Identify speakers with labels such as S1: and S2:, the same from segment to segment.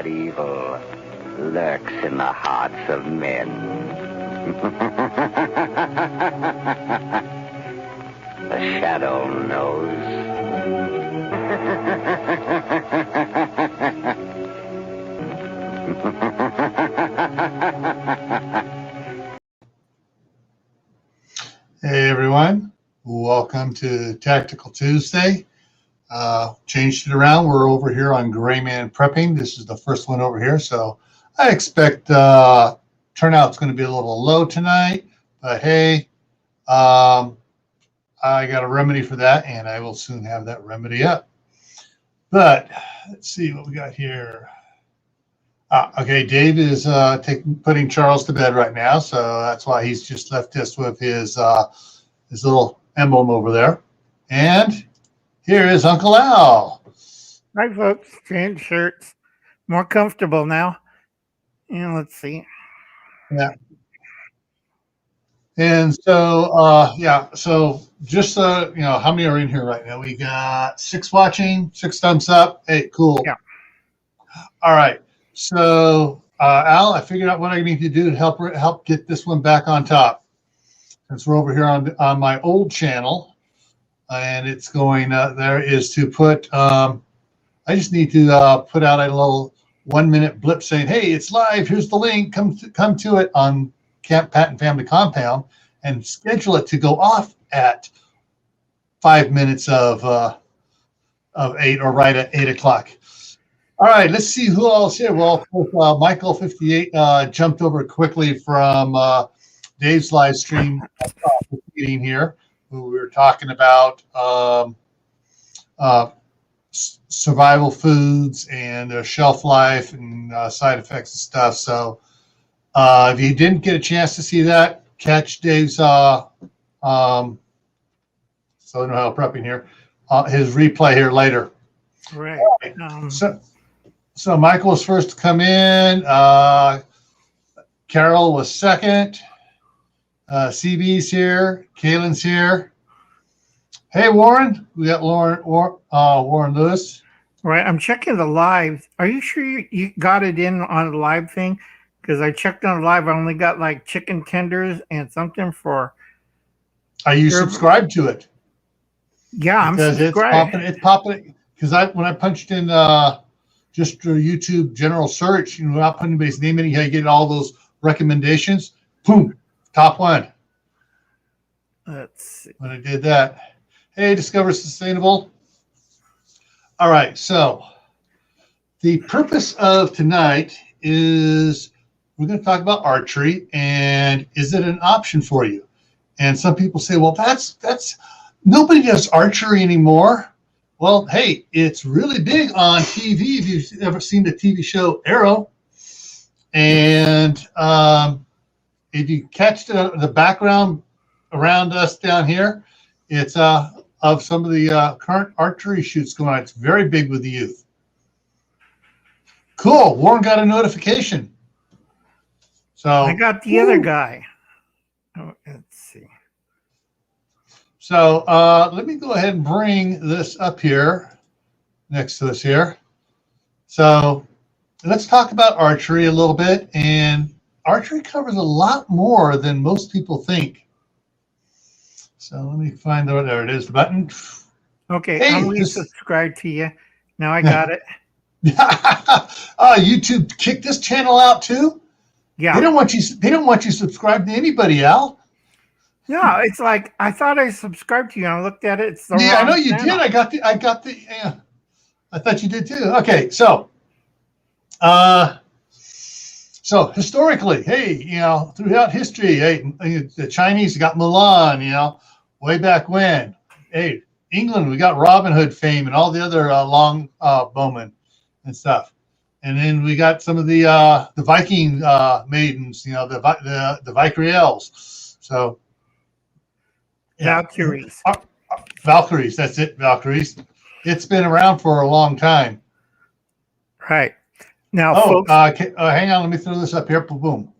S1: what evil lurks in the hearts of men. The shadow knows.
S2: Hey everyone, welcome to Tactical Tuesday. Changed it around. We're over here on Gray Man Prepping. This is the first one over here, so I expect turnout's going to be a little low tonight. But hey, I got a remedy for that, and I will soon have that remedy up. But let's see what we got here. Okay, Dave is putting Charles to bed right now, so that's why he's just left us with his little emblem over there. And here is Uncle Al.
S3: Hi, folks. Change shirts. More comfortable now. And let's see.
S2: Yeah. And so, so just, how many are in here right now? We got 6 watching, 6 thumbs up. Hey, cool.
S3: Yeah.
S2: All right. So, Al, I figured out what I need to do to help get this one back on top. Since we're over here on my old channel, and it's going there is to put. I just need to put out a little 1-minute blip saying, "Hey, it's live. Here's the link. Come to it on Camp Pat and Family Compound," and schedule it to go off at 5 minutes of 8 or right at 8 o'clock. All right, let's see who else here. Well, Michael 58 jumped over quickly from Dave's live stream meeting here. We were talking about survival foods and their shelf life and side effects and stuff. So if you didn't get a chance to see that, catch Dave's Southern Ohio Prepping here, his replay here later.
S3: Right.
S2: So Michael was first to come in. Carol was second. CB's here. Kaylin's here. Hey, Warren. We got Warren Lewis.
S3: Right. I'm checking the live. Are you sure you got it in on the live thing? Because I checked on live. I only got like chicken tenders and something for.
S2: Are you subscribed to it?
S3: Yeah, I'm subscribed.
S2: It's popping. Because when I punched in just a YouTube general search, not putting anybody's name in, you get all those recommendations. Boom, top one.
S3: Let's see.
S2: When I did that. Hey, Discover Sustainable. All right, so the purpose of tonight is we're going to talk about archery and is it an option for you? And some people say, well, that's nobody does archery anymore. Well, hey, it's really big on TV. If you've ever seen the TV show Arrow, and if you catch the background around us down here, it's of some of the current archery shoots going on. It's very big with the youth. Cool. Warren got a notification. So
S3: I got the other guy. Oh, let's see.
S2: So let me go ahead and bring this up here next to us here. So let's talk about archery a little bit. And archery covers a lot more than most people think. So let me find there it is, the button.
S3: Okay, hey, I'm resubscribed to you. Now I got it.
S2: YouTube kicked this channel out too?
S3: Yeah.
S2: They don't want you subscribed to anybody, Al.
S3: No, it's like I thought I subscribed to you. And I looked at it. It's the
S2: I know you
S3: channel.
S2: did. I got the. Yeah, I thought you did too. Okay, so, historically, hey, throughout history, hey, the Chinese got Mulan, way back when. Hey, England, we got Robin Hood fame and all the other long bowmen and stuff. And then we got some of the Viking maidens, the Vikriels. So. Yeah.
S3: Valkyries.
S2: Valkyries, that's it, Valkyries. It's been around for a long time.
S3: Right. Now,
S2: folks, hang on, let me throw this up here. Boom.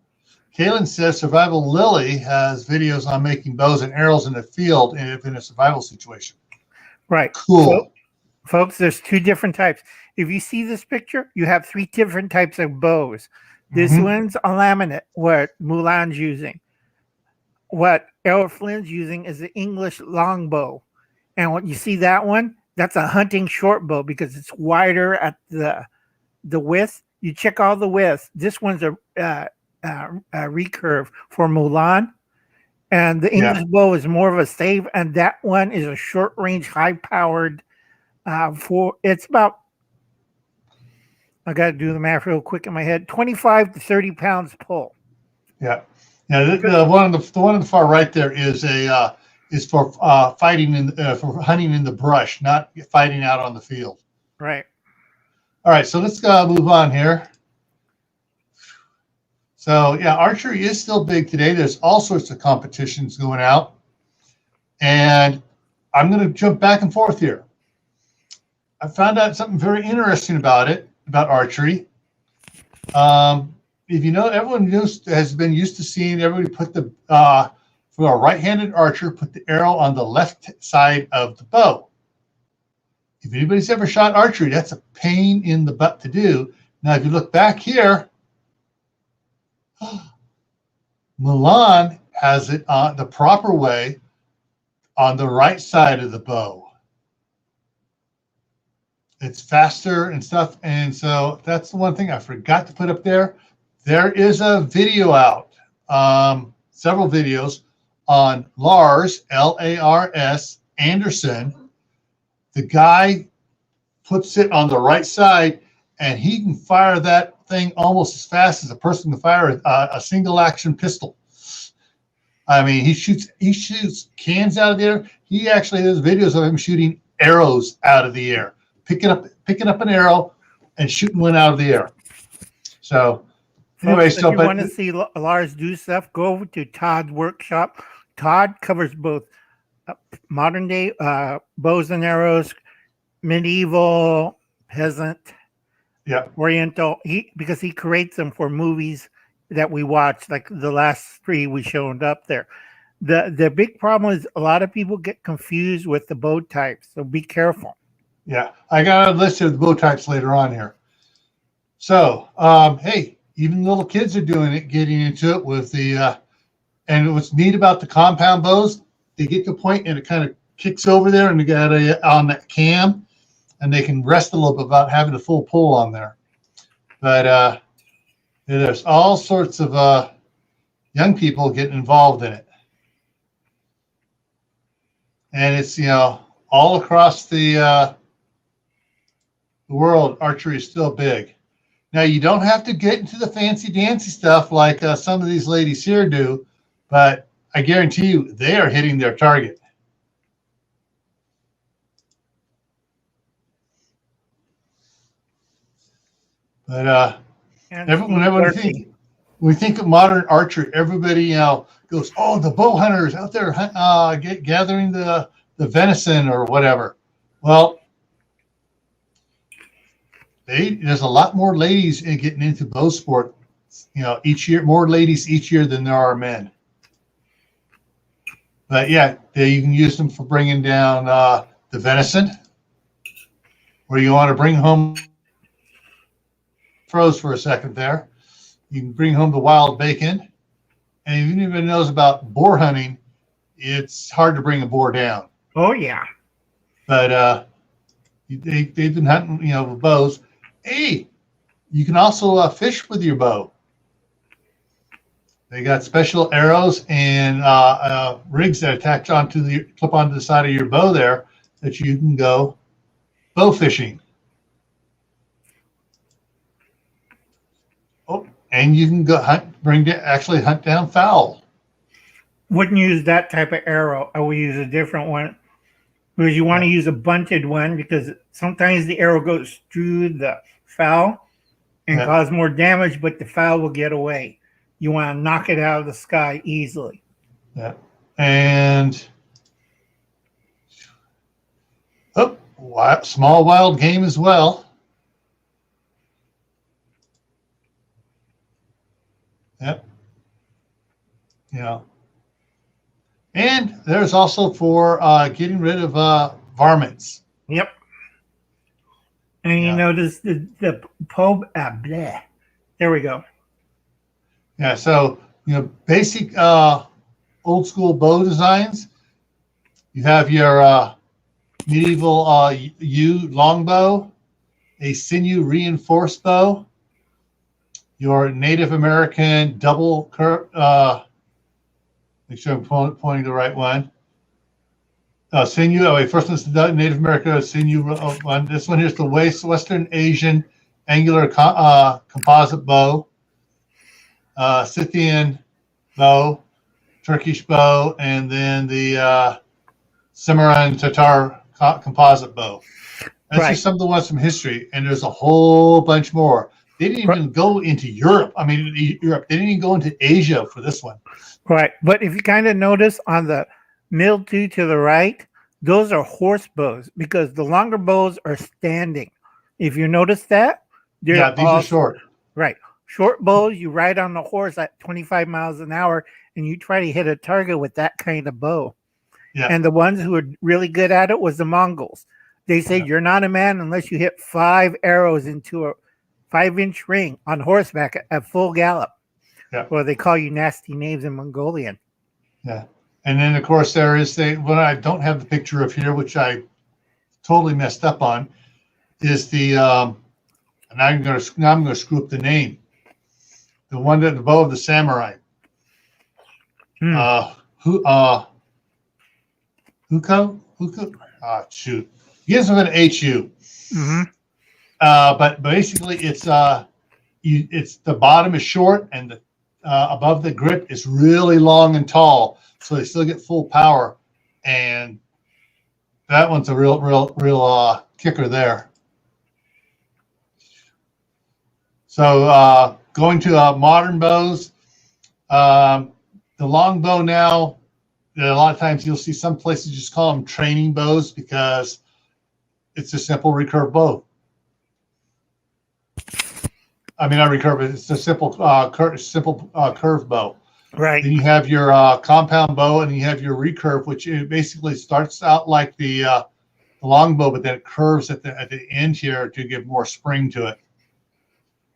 S2: Kaylin says Survival Lily has videos on making bows and arrows in the field in a survival situation.
S3: Right.
S2: Cool.
S3: Folks, there's two different types. If you see this picture, you have three different types of bows. This one's a laminate, what Mulan's using. What Errol Flynn's using is the English longbow. And what you see that one, that's a hunting short bow because it's wider at the width. You check all the widths. This one's a recurve for Mulan. And the English bow is more of a stave, and that one is a short range, high powered. It's about, I got to do the math real quick in my head, 25 to 30 pounds pull.
S2: Yeah. Yeah. The one on the far right there is for fighting for hunting in the brush, not fighting out on the field.
S3: Right.
S2: All right. So let's move on here. So yeah, archery is still big today. There's all sorts of competitions going out, and I'm going to jump back and forth here. I found out something very interesting about archery. If you know, everyone has been used to seeing everybody put for a right-handed archer, put the arrow on the left side of the bow. If anybody's ever shot archery, that's a pain in the butt to do. Now, if you look back here, Mulan has it on the proper way on the right side of the bow. It's faster and stuff. And so that's the one thing I forgot to put up there. There is a video out, several videos on Lars, Lars Anderson. The guy puts it on the right side, and he can fire that thing almost as fast as a person can fire a single action pistol. I mean, he shoots cans out of the air. He actually has videos of him shooting arrows out of the air, picking up an arrow and shooting one out of the air. So anyway,
S3: folks, if you want to see Lars do stuff, go over to Todd's workshop. Todd covers both modern day bows and arrows, medieval, peasant, oriental. Because he creates them for movies that we watch, like the last three we showed up there. The big problem is a lot of people get confused with the bow types, so be careful.
S2: Yeah, I got a list of the bow types later on here. So, hey, even little kids are doing it, getting into it with the, and what's neat about the compound bows, they get to a point and it kind of kicks over there and they got on that cam, and they can rest a little bit without having a full pull on there. But there's all sorts of young people getting involved in it. And it's, all across the world, archery is still big. Now, you don't have to get into the fancy dancy stuff like some of these ladies here do, but I guarantee you they are hitting their target. But whenever we think of modern archery, everybody goes, "Oh, the bow hunters out there gathering the venison or whatever." Well, there's a lot more ladies getting into bow sport, each year, more ladies each year than there are men. But yeah, you can use them for bringing down the venison, or you want to bring home, froze for a second there. You can bring home the wild bacon. And if anyone knows about boar hunting, it's hard to bring a boar down.
S3: Oh, yeah.
S2: But they've been hunting, with bows. Hey, you can also fish with your bow. They got special arrows and rigs that attach clip onto the side of your bow there that you can go bow fishing. Oh, and you can go actually hunt down fowl.
S3: Wouldn't use that type of arrow. I would use a different one. Because you want to use a bunted one, because sometimes the arrow goes through the fowl and cause more damage, but the fowl will get away. You want to knock it out of the sky easily.
S2: Yeah. And small wild game as well. Yep. And there's also for getting rid of varmints.
S3: Yep. And you
S2: Yeah.
S3: notice the probe. Bleh. There we go.
S2: Yeah. So basic old school bow designs. You have your medieval yew longbow, a sinew reinforced bow, your Native American double curve. Make sure I'm pointing the right one. Sinew. Oh wait, first one's the Native American sinew one. This one here's the Western Asian angular composite bow, Scythian bow, Turkish bow, and then the Cimarron Tatar composite bow. That's just some of the ones from history, and there's a whole bunch more. They didn't even go into Europe. I mean, Europe. They didn't even go into Asia for this one.
S3: Right, but if you kind of notice on the middle two to the right, those are horse bows because the longer bows are standing. If you notice that,
S2: these are short.
S3: Right, short bows. You ride on the horse at 25 miles an hour, and you try to hit a target with that kind of bow.
S2: Yeah.
S3: And the ones who were really good at it was the Mongols. They say you're not a man unless you hit 5 arrows into a 5-inch ring on horseback at full gallop.
S2: Yeah.
S3: Or they call you nasty names in Mongolian.
S2: Yeah. And then of course there is what I don't have the picture of here, which I totally messed up on, is the and I'm gonna screw up the name. The one that the bow of the samurai. Huko? Ah, shoot. Begins with an HU.
S3: Mm-hmm.
S2: But basically it's the bottom is short and the above the grip is really long and tall, so they still get full power, and that one's a real kicker there. So going to modern bows, the long bow now, a lot of times you'll see some places just call them training bows because it's a simple recurve bow. I mean, not recurve, it's a simple curve bow.
S3: Right.
S2: Then you have your compound bow, and you have your recurve, which basically starts out like the long bow, but then it curves at the end here to give more spring to it.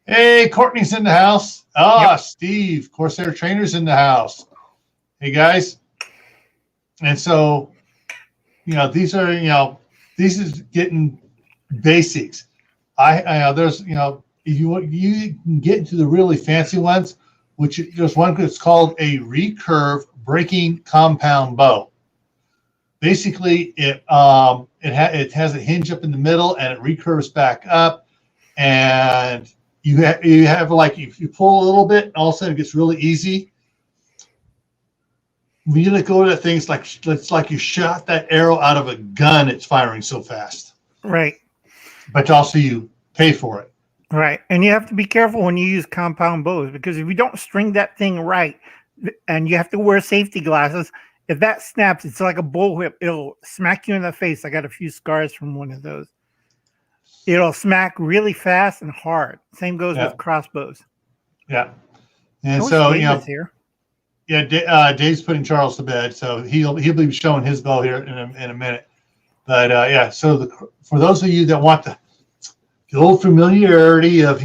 S2: Hey, Courtney's in the house. Yep. Steve, Corsair Trainer's in the house. Hey guys. And so, these is getting basics. There's, if you can get into the really fancy ones, which there's one that's called a recurve breaking compound bow. Basically, it has a hinge up in the middle and it recurves back up, and you have like if you pull a little bit, all of a sudden it gets really easy. When you let go of that thing, it's like you shot that arrow out of a gun. It's firing so fast.
S3: Right.
S2: But also you pay for it.
S3: Right. And you have to be careful when you use compound bows, because if you don't string that thing right, and you have to wear safety glasses, if that snaps, it's like a bullwhip. It'll smack you in the face. I got a few scars from one of those. It'll smack really fast and hard. Same goes with crossbows.
S2: Yeah. And so,
S3: here.
S2: Yeah, Dave's putting Charles to bed, so he'll be showing his bow here in a minute. But so for those of you that want the old familiarity of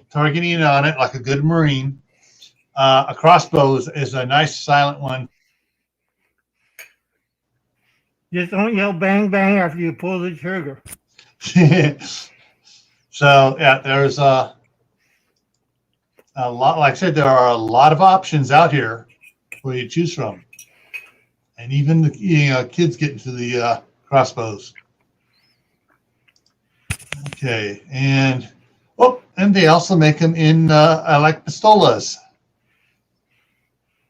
S2: targeting on it like a good Marine, a crossbow is a nice silent one.
S3: Just don't yell bang bang after you pull the trigger.
S2: So there's a lot. Like I said, there are a lot of options out here for you to choose from, and even the kids get into the crossbows. Okay, and they also make them in like pistolas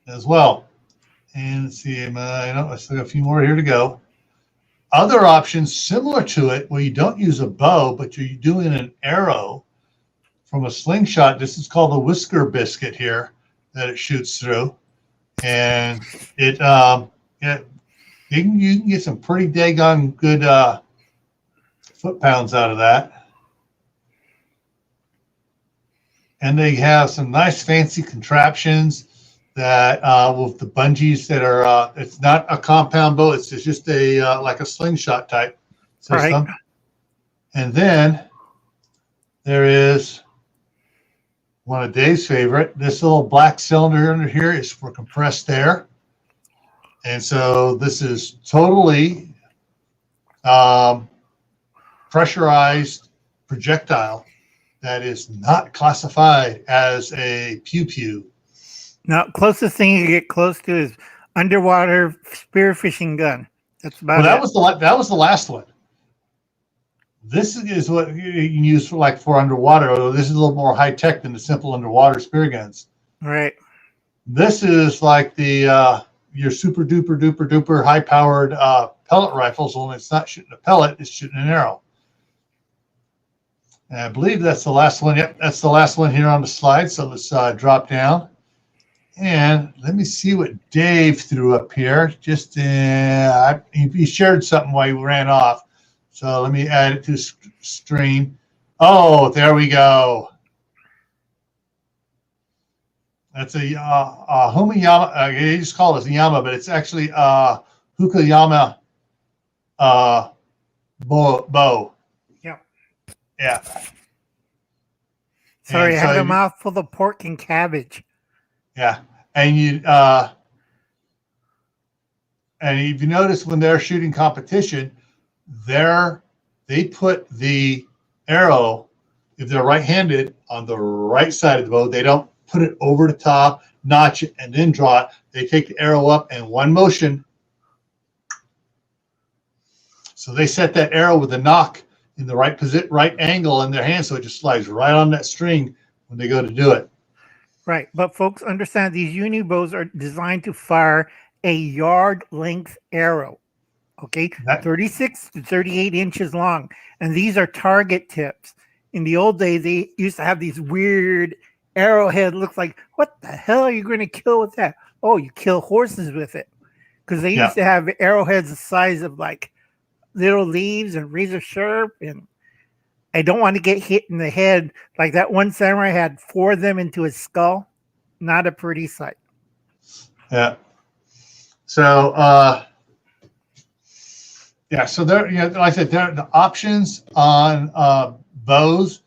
S2: as well. And let's see, I still got a few more here to go. Other options similar to it, where you don't use a bow, but you're doing an arrow from a slingshot. This is called the whisker biscuit here that it shoots through, and it you can get some pretty daggone good foot pounds out of that. And they have some nice fancy contraptions that with the bungees that are it's not a compound bow, it's just a like a slingshot type system. Right. And then there is one of Dave's favorite. This little black cylinder under here is for compressed air. And so this is totally pressurized projectile that is not classified as a pew-pew.
S3: Now, closest thing you get close to is underwater spearfishing gun. That's about
S2: Well,
S3: it.
S2: that was the last one. This is what you can use for underwater. Although this is a little more high tech than the simple underwater spear guns.
S3: Right.
S2: This is like the your super duper high powered pellet rifles. Only it's not shooting a pellet; it's shooting an arrow. And I believe that's the last one. Yep, that's the last one here on the slide. So let's drop down. And let me see what Dave threw up here. Just he shared something while he ran off. So let me add it to stream. Oh, there we go. That's a Humiyama. They just call it a Yama, but it's actually Hukayama bow.
S3: Yeah.
S2: Yeah.
S3: Sorry,
S2: And
S3: I had
S2: so
S3: a mouthful of pork and cabbage.
S2: Yeah, and if you notice when they're shooting competition, they put the arrow, if they're right-handed, on the right side of the bow. They don't put it over the top, notch it, and then draw it. They take the arrow up in one motion. So they set that arrow with a knock in the right angle in their hand, so it just slides right on that string when they go to do it.
S3: Right, but folks understand these uni bows are designed to fire a yard length arrow. Okay, 36 to 38 inches long, and these are target tips. In the old days, they used to have these weird arrowhead. Looks like, what the hell are you going to kill with that? Oh, you kill horses with it, because they used to have arrowheads the size of like little leaves and razor sharp. And I don't want to get hit in the head like that one samurai had 4 of them into his skull. Not a pretty sight.
S2: Yeah. So so there, like I said, the options on bows,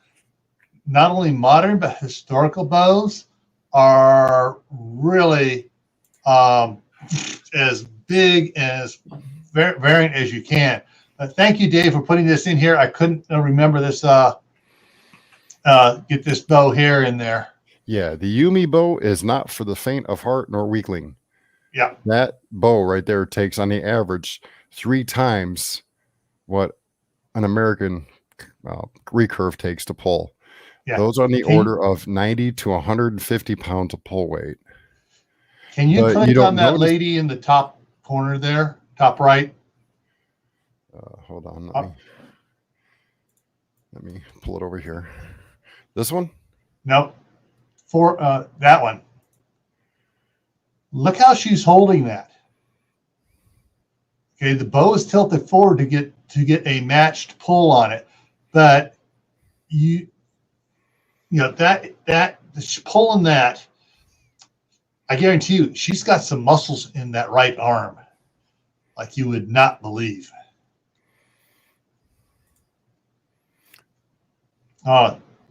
S2: not only modern but historical bows, are really as big and as variant as you can. Thank you, Dave, for putting this in here. I couldn't remember this. Get this bow here in there.
S4: Yeah, the Yumi bow is not for the faint of heart nor weakling.
S2: Yeah,
S4: that bow right there takes on the average 3 times what an American recurve takes to pull. Yeah. Those are on the order of 90 to 150 pounds of pull weight.
S2: Can you click on that lady in the top corner there, top right?
S4: Hold on. Let me pull it over here. This one?
S2: Nope. For that one. Look how she's holding that. Okay, the bow is tilted forward to get a matched pull on it, but you know that pulling that, I guarantee you, she's got some muscles in that right arm, like you would not believe.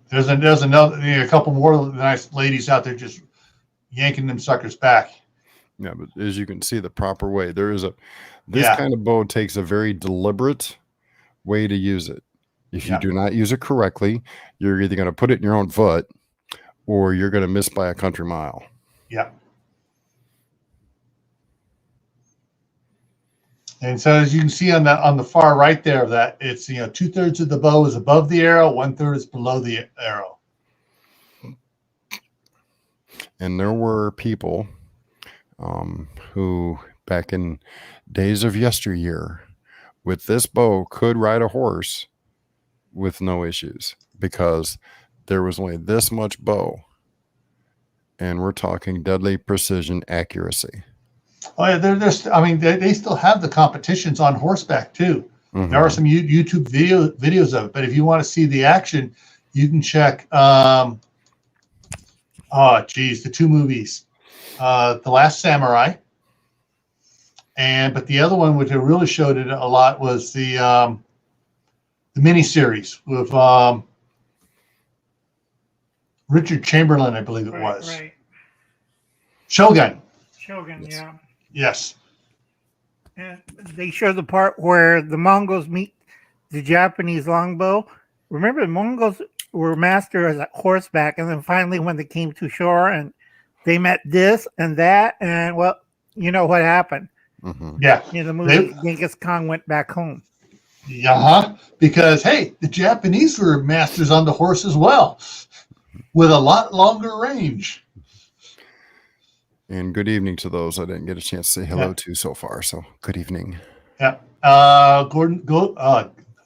S2: There's another, a couple more nice ladies out there just yanking them suckers back.
S4: Yeah, but as you can see, the proper way. This kind of bow takes a very deliberate way to use it. If you do not use it correctly, you're either going to put it in your own foot or you're going to miss by a country mile.
S2: Yeah. And so as you can see on the far right there of that, it's 2/3 of the bow is above the arrow, 1/3 is below the arrow.
S4: And there were people who back in days of yesteryear with this bow could ride a horse with no issues because there was only this much bow, and we're talking deadly precision accuracy.
S2: Oh yeah, they still have the competitions on horseback too. Mm-hmm. There are some YouTube videos of it, but if you want to see the action, you can check the 2 movies, The Last Samurai, but the other one which really showed it a lot was the the miniseries with Richard Chamberlain, I believe it was.
S3: Right.
S2: Shogun.
S3: Shogun,
S4: Yes.
S3: yeah.
S2: Yes.
S3: And they show the part where the Mongols meet the Japanese longbow. Remember, the Mongols were masters at horseback, and then finally, when they came to shore, and they met this and that, and well, you know what happened.
S4: Mm-hmm.
S2: Yeah.
S3: In the movie, Genghis Khan went back home.
S2: Because hey, the Japanese were masters on the horse as well, with a lot longer range.
S4: And good evening to those I didn't get a chance to say hello to so far. So good evening.
S2: Yeah.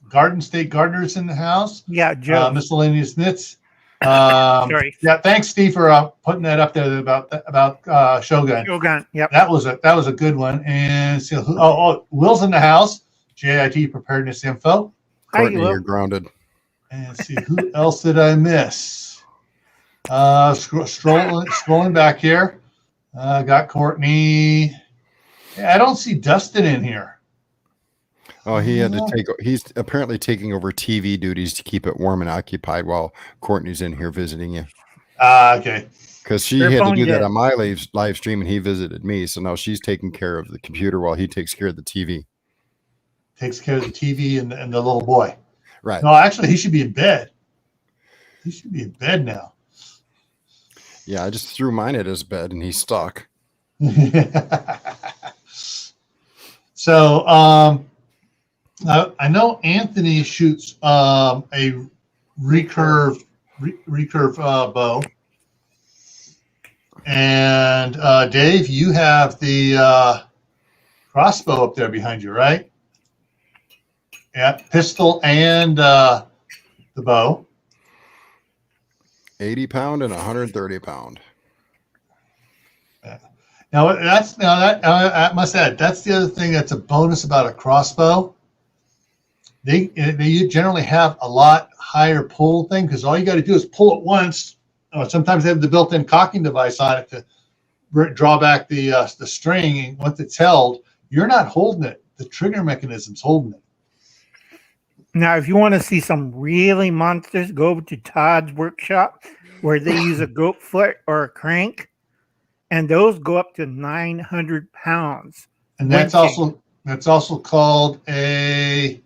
S2: Garden State Gardener's in the house.
S3: Yeah, Joe.
S2: Miscellaneous Knits.
S3: Sorry.
S2: Yeah, thanks, Steve, for putting that up there about Shogun.
S3: Shogun. Yep.
S2: That was a good one. And so, Will's in the house. JIT Preparedness Info.
S4: Courtney,
S3: Will.
S4: you're grounded.
S2: And see who else did I miss? Scrolling back here. Got Courtney. I don't see Dustin in here.
S4: Oh, he had to he's apparently taking over TV duties to keep it warm and occupied while Courtney's in here visiting you.
S2: Okay.
S4: Because she had to do that on my live stream and he visited me. So now she's taking care of the computer while he takes care of the TV.
S2: Takes care of the TV and the little boy.
S4: Right.
S2: No, actually, he should be in bed. He should be in bed now.
S4: Yeah, I just threw mine at his bed and he's stuck.
S2: So, I know Anthony shoots a recurve bow, and Dave, you have the crossbow up there behind you, right? Yeah, pistol and the bow.
S4: 80 pound and 130 pound.
S2: Now I must add, that's the other thing that's a bonus about a crossbow. They generally have a lot higher pull thing because all you got to do is pull it once. Sometimes they have the built-in cocking device on it to draw back the string, and once it's held, you're not holding it. The trigger mechanism's holding it.
S3: Now, if you want to see some really monsters, go over to Todd's workshop where they use a goat foot or a crank, and those go up to 900 pounds.
S2: And that's also called a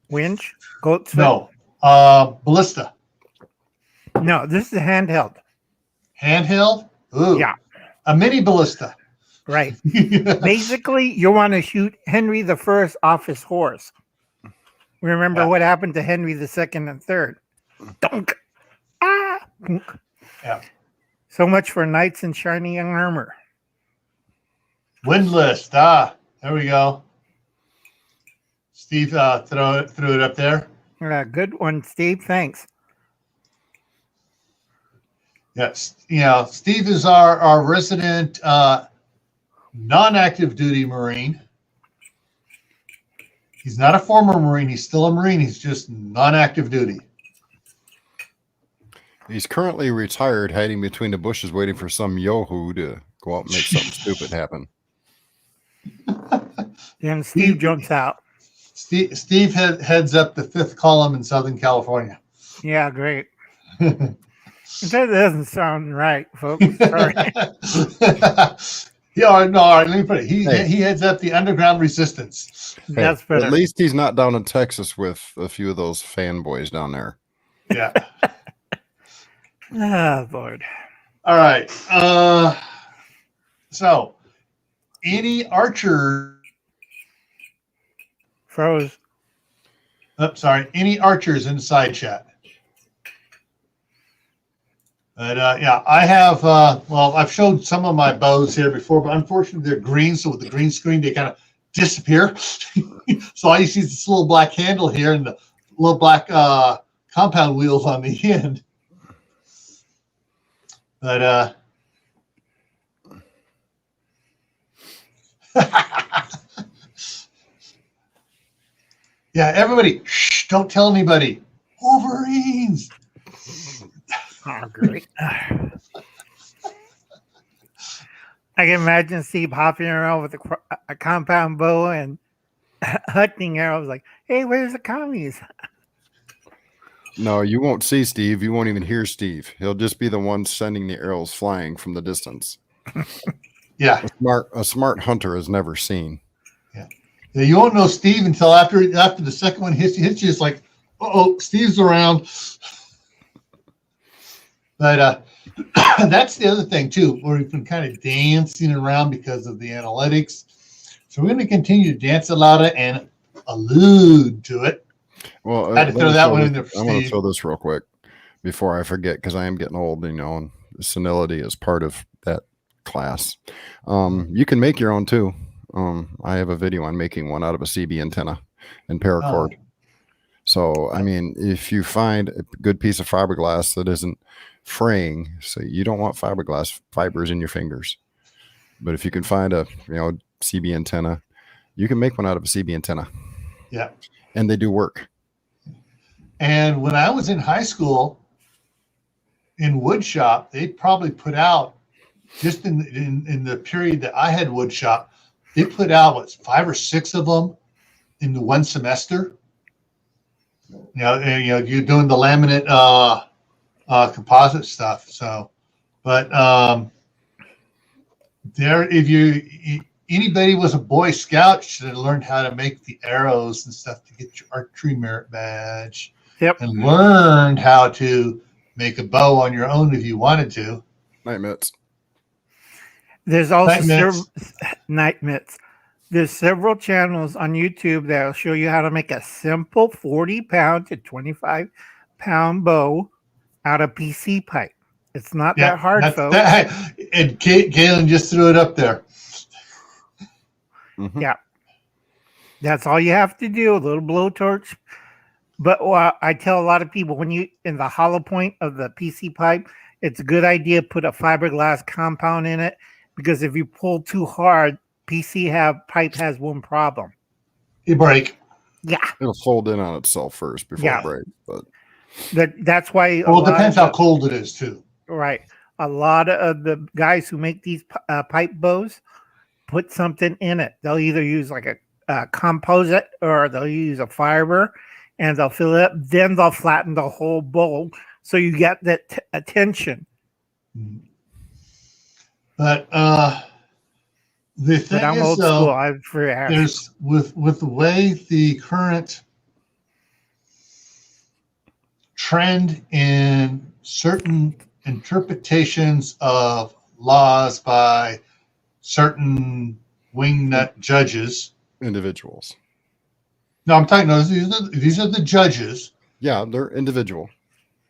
S3: winch? Goat's foot?
S2: No, ballista.
S3: No, this is handheld.
S2: Handheld? Ooh.
S3: Yeah.
S2: A mini ballista.
S3: Right. Basically, you want to shoot Henry I off his horse. Remember what happened to Henry II and III? Dunk. Ah.
S2: Yeah.
S3: So much for knights in shining armor.
S2: Windless. There we go. Steve threw it up there.
S3: Good one, Steve. Thanks.
S2: Yes. Steve is our resident non-active duty Marine. He's not a former Marine. He's still a Marine. He's just non-active duty.
S4: He's currently retired, hiding between the bushes, waiting for some yo-hoo to go out and make something stupid happen.
S3: And Steve jumps out.
S2: Steve heads up the 5th column in Southern California.
S3: Yeah, great. That doesn't sound right, folks. Sorry.
S2: Let me put it. He heads up the underground resistance.
S3: That's better.
S4: At least he's not down in Texas with a few of those fanboys down there.
S2: Yeah.
S3: Lord.
S2: All right. So, any archer
S3: froze.
S2: Any archers in the side chat? But I have. I've showed some of my bows here before, but unfortunately they're green. So with the green screen, they kind of disappear. So all you see is this little black handle here and the little black compound wheels on the end. But yeah, everybody, shh, don't tell anybody. Wolverines.
S3: Oh, great. I can imagine Steve hopping around with a compound bow and hunting arrows like, hey, where's the commies?
S4: No, you won't see Steve. You won't even hear Steve. He'll just be the one sending the arrows flying from the distance.
S2: Yeah.
S4: A smart hunter is never seen.
S2: Yeah. You won't know Steve until after the second one hits you. It's like, oh, Steve's around. But that's the other thing too, where we've been kind of dancing around because of the analytics. So we're going to continue to dance about it and allude to it.
S4: Well,
S2: I had to throw that one in there for
S4: I'm going to
S2: Steve.
S4: throw this real quick before I forget, because I am getting old, and senility is part of that class. You can make your own too. I have a video on making one out of a CB antenna and paracord.
S2: Oh.
S4: So, I mean, if you find a good piece of fiberglass that isn't fraying, so you don't want fiberglass fibers in your fingers. But if you can find a, CB antenna, you can make one out of a CB antenna.
S2: Yeah.
S4: And they do work.
S2: And when I was in high school in wood shop, they probably put out, just in the period that I had wood shop, they put out 5 or 6 of them in the one semester. You're doing the laminate composite stuff. So, but if anybody was a Boy Scout, should have learned how to make the arrows and stuff to get your archery merit badge.
S3: Yep.
S2: And learned how to make a bow on your own if you wanted to.
S4: Night mitts.
S3: There's also
S2: Night mitts.
S3: There's several channels on YouTube that'll show you how to make a simple 40-pound to 25-pound bow out of PC pipe. It's not that hard, folks.
S2: And Galen just threw it up there.
S4: Mm-hmm.
S3: Yeah. That's all you have to do, a little blowtorch. But I tell a lot of people, when you in the hollow point of the PC pipe, it's a good idea to put a fiberglass compound in it, because if you pull too hard, pipe has one problem.
S2: You break.
S3: Yeah.
S4: It'll fold in on itself first before it breaks. But
S3: that's why.
S2: Well, it depends how cold it is too.
S3: Right. A lot of the guys who make these pipe bows put something in it. They'll either use like a composite, or they'll use a fiber, and they'll fill it up. Then they'll flatten the whole bowl, so you get that tension.
S2: But the thing
S3: I'm
S2: is,
S3: old school.
S2: There's with the way the current trend in certain interpretations of laws by certain wingnut judges.
S4: Individuals.
S2: No, I'm talking. No, these are the judges.
S4: Yeah, they're individual.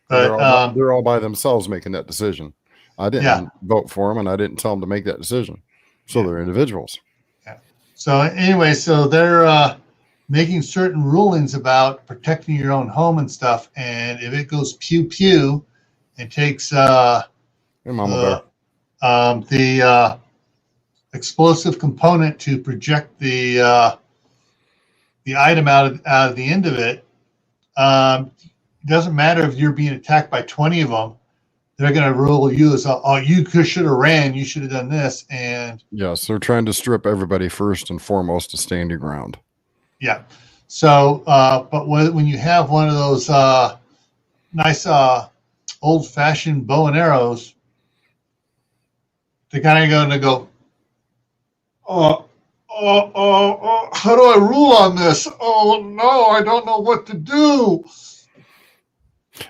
S2: But
S4: they're all by themselves making that decision. I didn't vote for them, and I didn't tell them to make that decision. So they're individuals. Yeah.
S2: So anyway, so they're making certain rulings about protecting your own home and stuff. And if it goes pew pew, it takes the explosive component to project the item out of the end of it. It doesn't matter if you're being attacked by 20 of them. They're going to rule you as, you should have ran. You should have done this. And
S4: yes, they're trying to strip everybody first and foremost to stand your ground.
S2: Yeah. So, but when you have one of those nice old-fashioned bow and arrows, they're kind of going to go, how do I rule on this? Oh, no, I don't know what to do.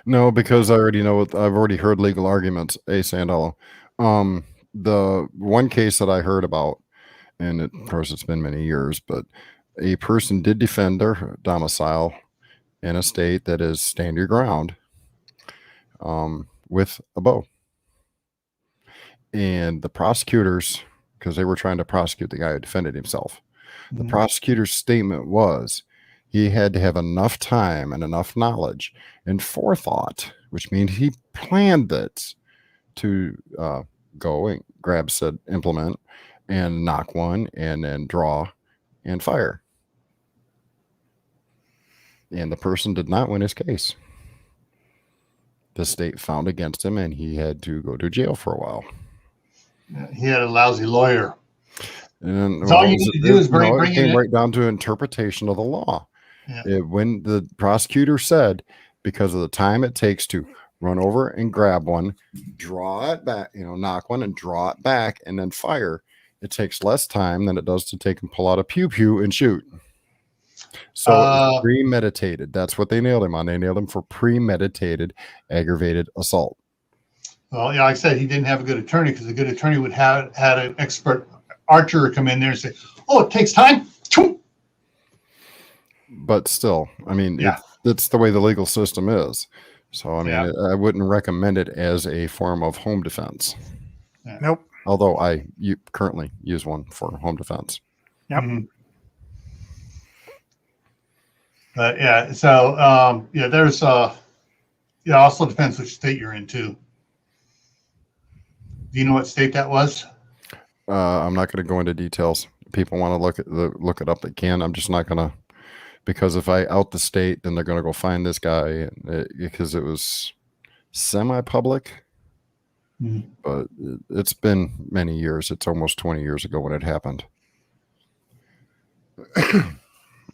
S4: No, because I already know I've already heard legal arguments, Sandalo. The one case that I heard about, and of course it's been many years, but a person did defend their domicile in a state that is stand your ground with a bow. And the prosecutors, because they were trying to prosecute the guy who defended himself, the prosecutor's statement was he had to have enough time and enough knowledge and forethought, which means he planned it to go and grab said implement and knock one and then draw and fire. And the person did not win his case. The state found against him, and he had to go to jail for a while.
S2: He had a lousy lawyer.
S4: And
S2: all you need to do is bring
S4: it came right down to interpretation of the law.
S2: Yeah.
S4: When the prosecutor said, because of the time it takes to run over and grab one, draw it back, knock one and draw it back and then fire. It takes less time than it does to take and pull out a pew pew and shoot. So it was premeditated. That's what they nailed him on. They nailed him for premeditated aggravated assault.
S2: Well, yeah, like I said, he didn't have a good attorney, because a good attorney would have had an expert archer come in there and say, "Oh, it takes time."
S4: But still, I mean,
S2: Yeah.
S4: it's the way the legal system is. So, I mean,
S2: Yeah.
S4: I wouldn't recommend it as a form of home defense.
S2: Yeah.
S3: Nope.
S4: Although you currently use one for home defense.
S3: Yep.
S2: Mhm. But yeah, so there's also depends which state you're in too. Do you know what state that was?
S4: I'm not going to go into details. People want to look it up, they can. I'm just not going to, because if I out the state, then they're going to go find this guy, because it was semi-public.
S2: Mhm.
S4: But it's been many years. It's almost 20 years ago when it happened.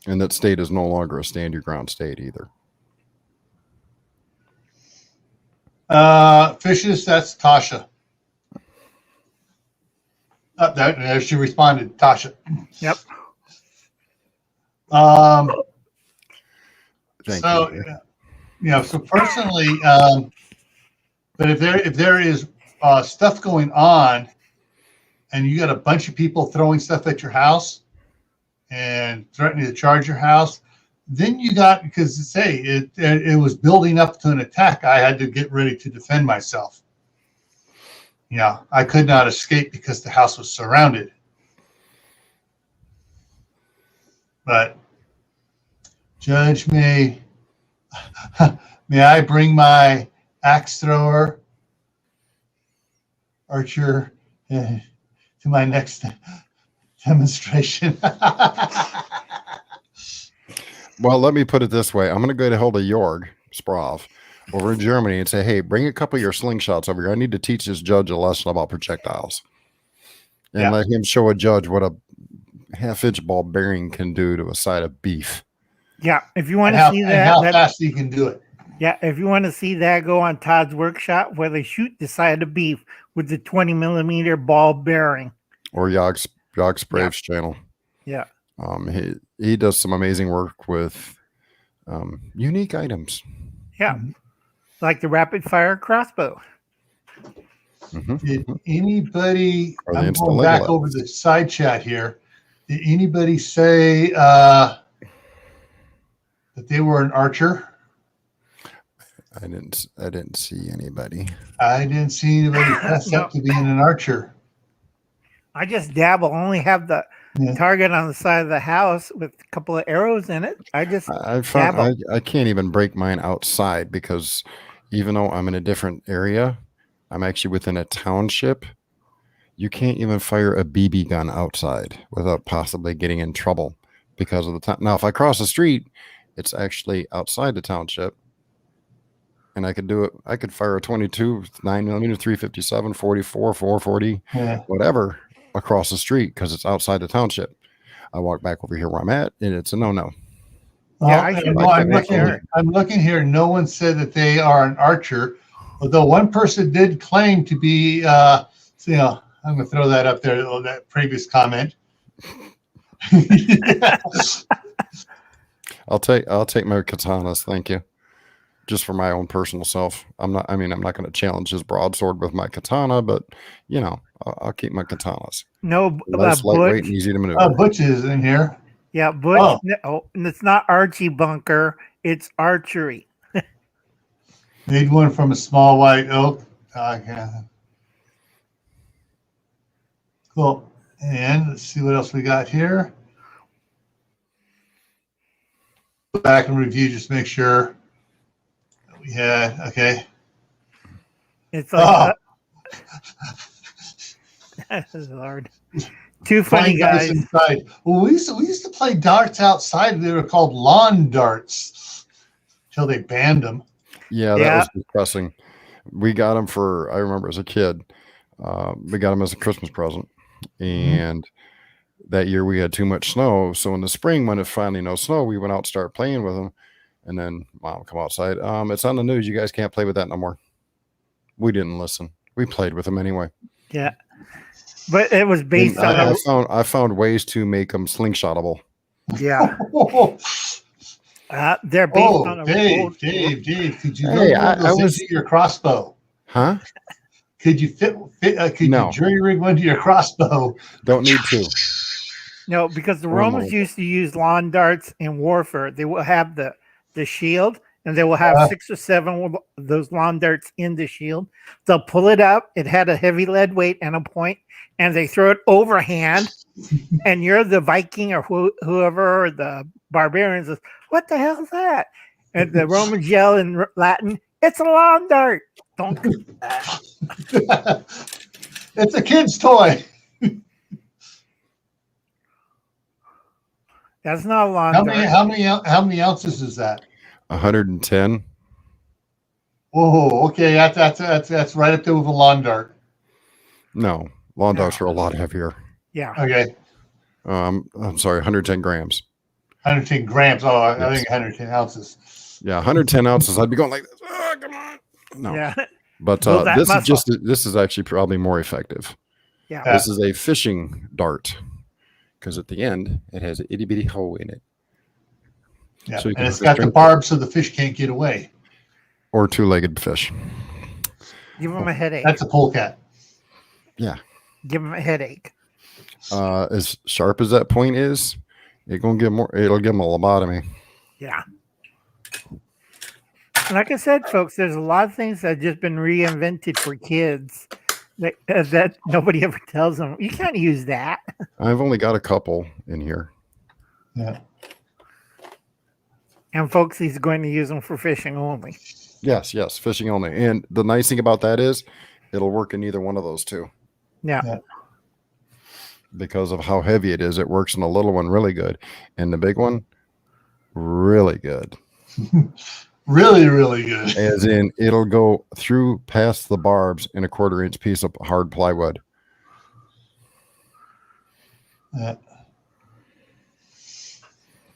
S4: And that state is no longer a stand your ground state either.
S2: Fishes, that's Tasha. There she responded, Tasha.
S3: Yep.
S4: Thank
S2: So,
S4: you.
S2: so personally, but if there is stuff going on, and you got a bunch of people throwing stuff at your house and threatening to charge your house, then you got, because it was building up to an attack. I had to get ready to defend myself. Yeah, I could not escape because the house was surrounded. But Judge, may I bring my axe thrower, archer, to my next demonstration?
S4: Well, let me put it this way. I'm going to go to hold of Jorg Sprav over in Germany and say, hey, bring a couple of your slingshots over here. I need to teach this judge a lesson about projectiles. And let him show a judge what a half-inch ball bearing can do to a side of beef.
S3: Yeah, if you want to see that.
S2: How fast you can do it.
S3: Yeah, if you want to see that, go on Todd's workshop where they shoot the side of beef with the 20 millimeter ball bearing.
S4: Or Jog Sprave's channel.
S3: Yeah.
S4: He does some amazing work with unique items.
S3: Yeah. Like the rapid fire crossbow.
S2: Did anybody,
S4: Or the
S2: I'm
S4: instant
S2: going
S4: Lego
S2: back
S4: labs.
S2: over the side chat here. Did anybody say that they were an archer?
S4: I didn't see anybody.
S2: I didn't see anybody fess up to being an archer.
S3: I just dabble. I only have the target on the side of the house with a couple of arrows in it. I
S4: can't even break mine outside, because even though I'm in a different area, I'm actually within a township. You can't even fire a BB gun outside without possibly getting in trouble because of the time. Now, if I cross the street, it's actually outside the township, and I could do it. I could fire a 22, 9mm, 357, 44, 440, whatever, across the street because it's outside the township. I walk back over here where I'm at, and it's a no-no.
S2: I'm looking here. No one said that they are an archer, although one person did claim to be. I'm going to throw that up there. That previous comment.
S4: I'll take my katanas, thank you. Just for my own personal self. I'm not going to challenge his broadsword with my katana, but I'll keep my katanas.
S3: No,
S4: less lightweight and easy to maneuver.
S2: Butch is in here.
S3: Yeah, Butch. Oh, and it's not Archie Bunker. It's archery.
S2: Made one from a small white oak. Cool. And let's see what else we got here. Go back and review, just make sure that we had. Okay.
S3: It's like Lord. Too funny, guys.
S2: Inside. Well, we used to play darts outside. They were called lawn darts until they banned them.
S4: Yeah, that was depressing. We got them I remember as a kid, we got them as a Christmas present. And that year we had too much snow. So in the spring, when it finally no snow, we went out and started playing with them. And then mom would come outside. It's on the news. You guys can't play with that no more. We didn't listen. We played with them anyway.
S3: Yeah. But it was based on
S4: I found ways to make them slingshotable.
S3: yeah. They're based on a
S2: Dave, could you load those into your crossbow?
S4: Huh?
S2: Could you could you jury rig one to your crossbow?
S4: Don't need to.
S3: No, because the Romans used to use lawn darts in warfare. They will have the shield, and they will have 6 or 7 of those lawn darts in the shield. They'll pull it up. It had a heavy lead weight and a point, and they throw it overhand. And you're the Viking or whoever, or the barbarians says, "What the hell is that?" And the Romans yell in Latin, "It's a lawn dart. Don't do that."
S2: It's a kid's toy.
S3: That's not a lawn dart.
S2: How many ounces is that?
S4: 110.
S2: Oh, okay. That's right up there with a lawn dart.
S4: No, lawn darts are a lot heavier.
S3: Yeah.
S2: Okay.
S4: I'm sorry, 110 grams.
S2: 110 grams. Oh, I think 110 ounces.
S4: Yeah, 110 ounces. I'd be going like this. Oh, come on. No.
S3: Yeah.
S4: But this is actually probably more effective.
S3: Yeah.
S4: This is a fishing dart because at the end it has an itty bitty hole in it.
S2: Yeah, so and it's got the barb so the fish can't get away.
S4: Or 2-legged fish.
S3: Give them a headache.
S2: That's a polecat.
S4: Yeah.
S3: Give them a headache.
S4: As sharp as that point is, it'll give them a lobotomy.
S3: Yeah. Like I said, folks, there's a lot of things that have just been reinvented for kids that nobody ever tells them. You can't use that.
S4: I've only got a couple in here.
S2: Yeah.
S3: And folks, he's going to use them for fishing only.
S4: Yes, fishing only. And the nice thing about that is it'll work in either one of those two.
S3: Yeah.
S4: Because of how heavy it is, it works in the little one really good. And the big one, really good.
S2: Really, really good.
S4: As in, it'll go through past the barbs in a 1/4-inch piece of hard plywood.
S2: Yeah.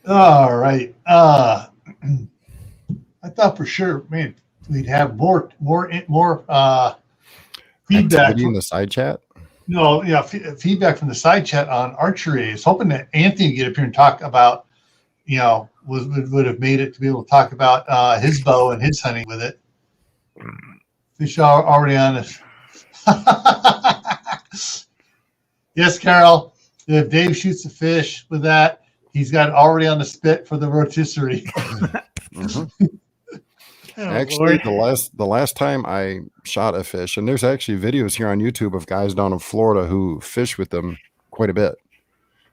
S2: All right. I thought for sure, man, we'd have more feedback
S4: in the side chat.
S2: No, yeah, feedback from the side chat on archery. I was hoping that Anthony would get up here and talk about, would have made it to be able to talk about his bow and his hunting with it. Fish are already on it. Yes, Carol. If Dave shoots a fish with that, he's got it already on the spit for the rotisserie.
S4: Mm-hmm. Actually, the last time I shot a fish, and there's actually videos here on YouTube of guys down in Florida who fish with them quite a bit.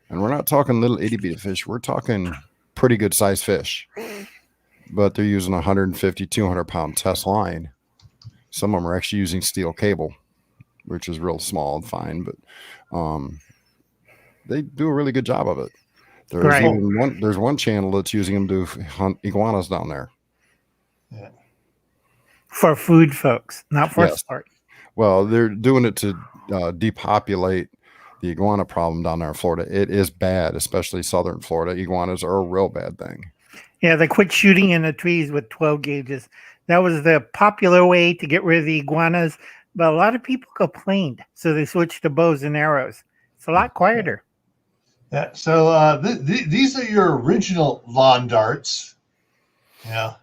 S4: And we're not talking little itty bitty fish. We're talking pretty good sized fish. But they're using 150, 200 pound test line. Some of them are actually using steel cable, which is real small and fine, but they do a really good job of it. There's one channel that's using them to hunt iguanas down there.
S2: Yeah.
S3: For food, folks, not for sport.
S4: Well, they're doing it to depopulate the iguana problem down there in Florida. It is bad, especially southern Florida. Iguanas are a real bad thing.
S3: Yeah, they quit shooting in the trees with 12 gauges. That was the popular way to get rid of the iguanas, but a lot of people complained, so they switched to bows and arrows. It's a lot quieter.
S2: Yeah. So these are your original lawn darts. Yeah.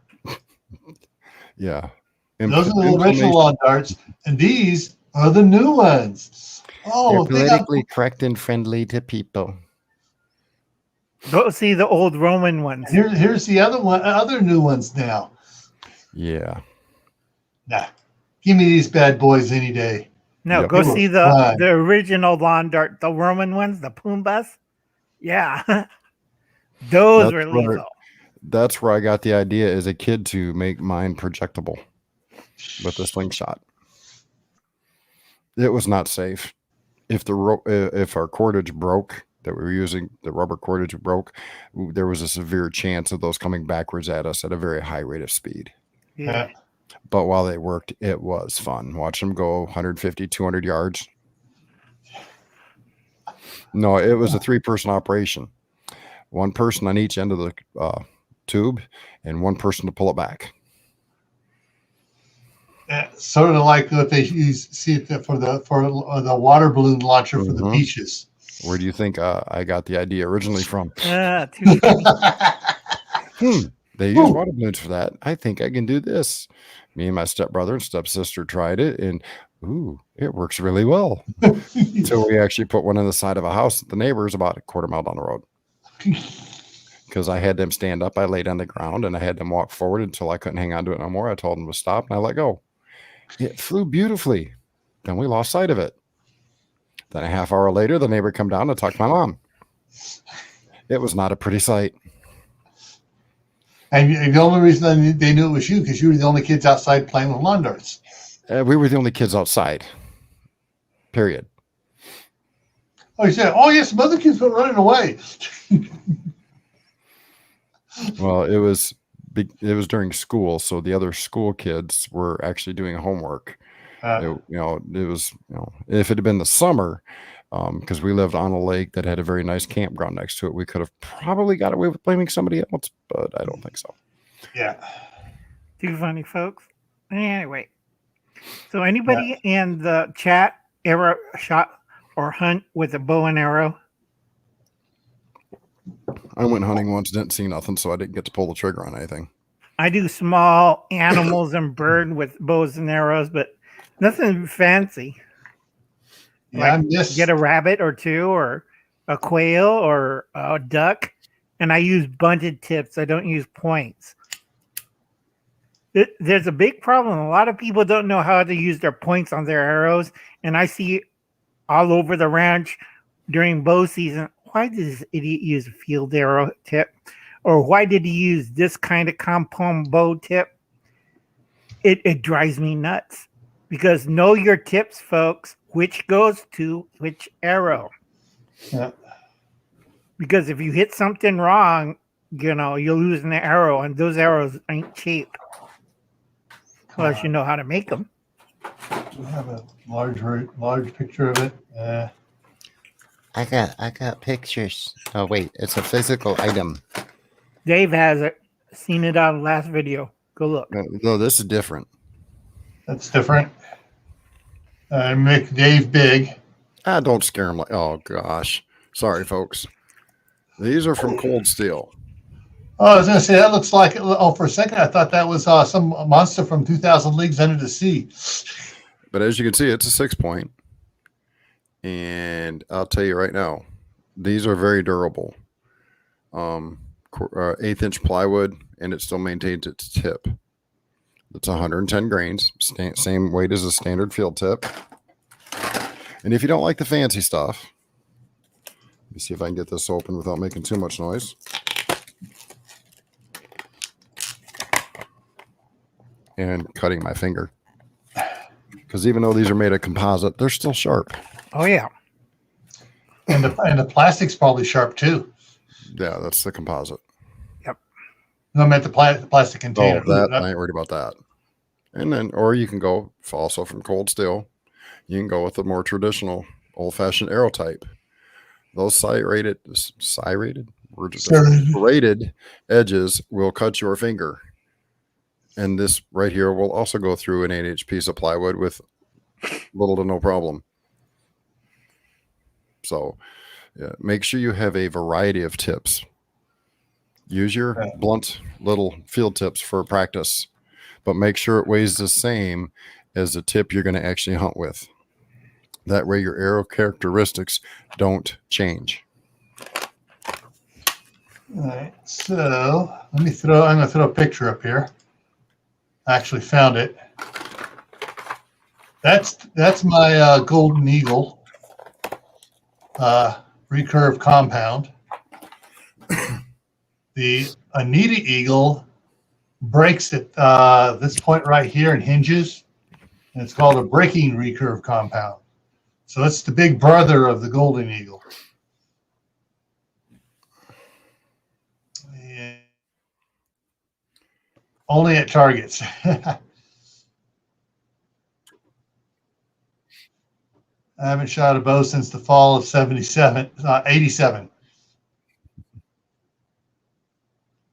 S4: Yeah.
S2: Those are the original lawn darts, and these are the new ones. Oh,
S4: they're politically correct and friendly to people.
S3: Go see the old Roman ones.
S2: Here's the other new ones now.
S4: Yeah.
S2: Nah, give me these bad boys any day.
S3: No, go see the original lawn dart, the Roman ones, the Pumbas. Yeah, those were lethal.
S4: That's where I got the idea as a kid to make mine projectable with a slingshot. It was not safe. If our cordage broke that we were using, the rubber cordage broke, there was a severe chance of those coming backwards at us at a very high rate of speed.
S3: Yeah.
S4: But while they worked, it was fun. Watch them go 150, 200 yards. No, it was a 3-person operation. One person on each end of the tube and one person to pull it back.
S2: Sort of like what they see it for the water balloon launcher for the beaches.
S4: Where do you think I got the idea originally from?
S3: Too funny.
S4: They use water balloons for that. I think I can do this. Me and my stepbrother and stepsister tried it, and it works really well. So we actually put one on the side of a house at the neighbors about a quarter mile down the road. Because I had them stand up, I laid on the ground, and I had them walk forward until I couldn't hang on to it no more. I told them to stop, and I let go. It flew beautifully. Then we lost sight of it. Then a half hour later, the neighbor come down to talk to my mom. It was not a pretty sight.
S2: And the only reason they knew it was you because you were the only kids outside playing with lawn darts.
S4: We were the only kids outside. Period.
S2: Oh, you said, oh, yes, some other kids were running away.
S4: Well, it was during school, so the other school kids were actually doing homework. It was if it had been the summer, because we lived on a lake that had a very nice campground next to it, we could have probably got away with blaming somebody else, but I don't think so.
S2: Yeah.
S3: Too funny, folks. Anyway, so anybody in the chat ever shot or hunt with a bow and arrow?
S4: I went hunting once, didn't see nothing, so I didn't get to pull the trigger on anything.
S3: I do small animals and bird with bows and arrows, but nothing fancy.
S2: Yeah,
S3: like get a rabbit or two or a quail or a duck, and I use bunted tips. I don't use points. There's a big problem. A lot of people don't know how to use their points on their arrows, and I see all over the ranch during bow season. Why did this idiot use a field arrow tip? Or why did he use this kind of compound bow tip? It drives me nuts. Because know your tips, folks. Which goes to which arrow.
S2: Yeah.
S3: Because if you hit something wrong, you're losing the arrow. And those arrows ain't cheap. Unless you know how to make them.
S2: We have a large picture of it.
S1: I got pictures. Oh wait, it's a physical item.
S3: Dave has it. Seen it on the last video. Go look.
S4: No, this is different.
S2: That's different. Make Dave big.
S4: Don't scare him. Oh gosh, sorry folks. These are from Cold Steel.
S2: Oh, I was going to say that looks like. Oh, for a second I thought that was some monster from 2,000 Leagues Under the Sea.
S4: But as you can see, it's a 6-point. And I'll tell you right now, these are very durable. 1/8-inch plywood, and it still maintains its tip. It's 110 grains, same weight as a standard field tip. And if you don't like the fancy stuff, let me see if I can get this open without making too much noise. And cutting my finger. Because even though these are made of composite, they're still sharp.
S3: Oh, yeah.
S2: And the plastic's probably sharp, too.
S4: Yeah, that's the composite.
S3: Yep.
S2: No, I meant the plastic container.
S4: Oh, I ain't worried about that. And then, or you can go also from Cold Steel. You can go with the more traditional, old-fashioned arrow type. Those serrated edges will cut your finger. And this right here will also go through an 8-inch piece of plywood with little to no problem. So make sure you have a variety of tips. Use your blunt little field tips for practice, but make sure it weighs the same as the tip you're going to actually hunt with. That way your arrow characteristics don't change.
S2: All right, so I'm going to throw a picture up here. I actually found it. That's my Golden Eagle recurve compound. The Anita Eagle breaks at this point right here and hinges, and it's called a breaking recurve compound. So it's the big brother of the Golden Eagle. And only at targets. I haven't shot a bow since the fall of 87.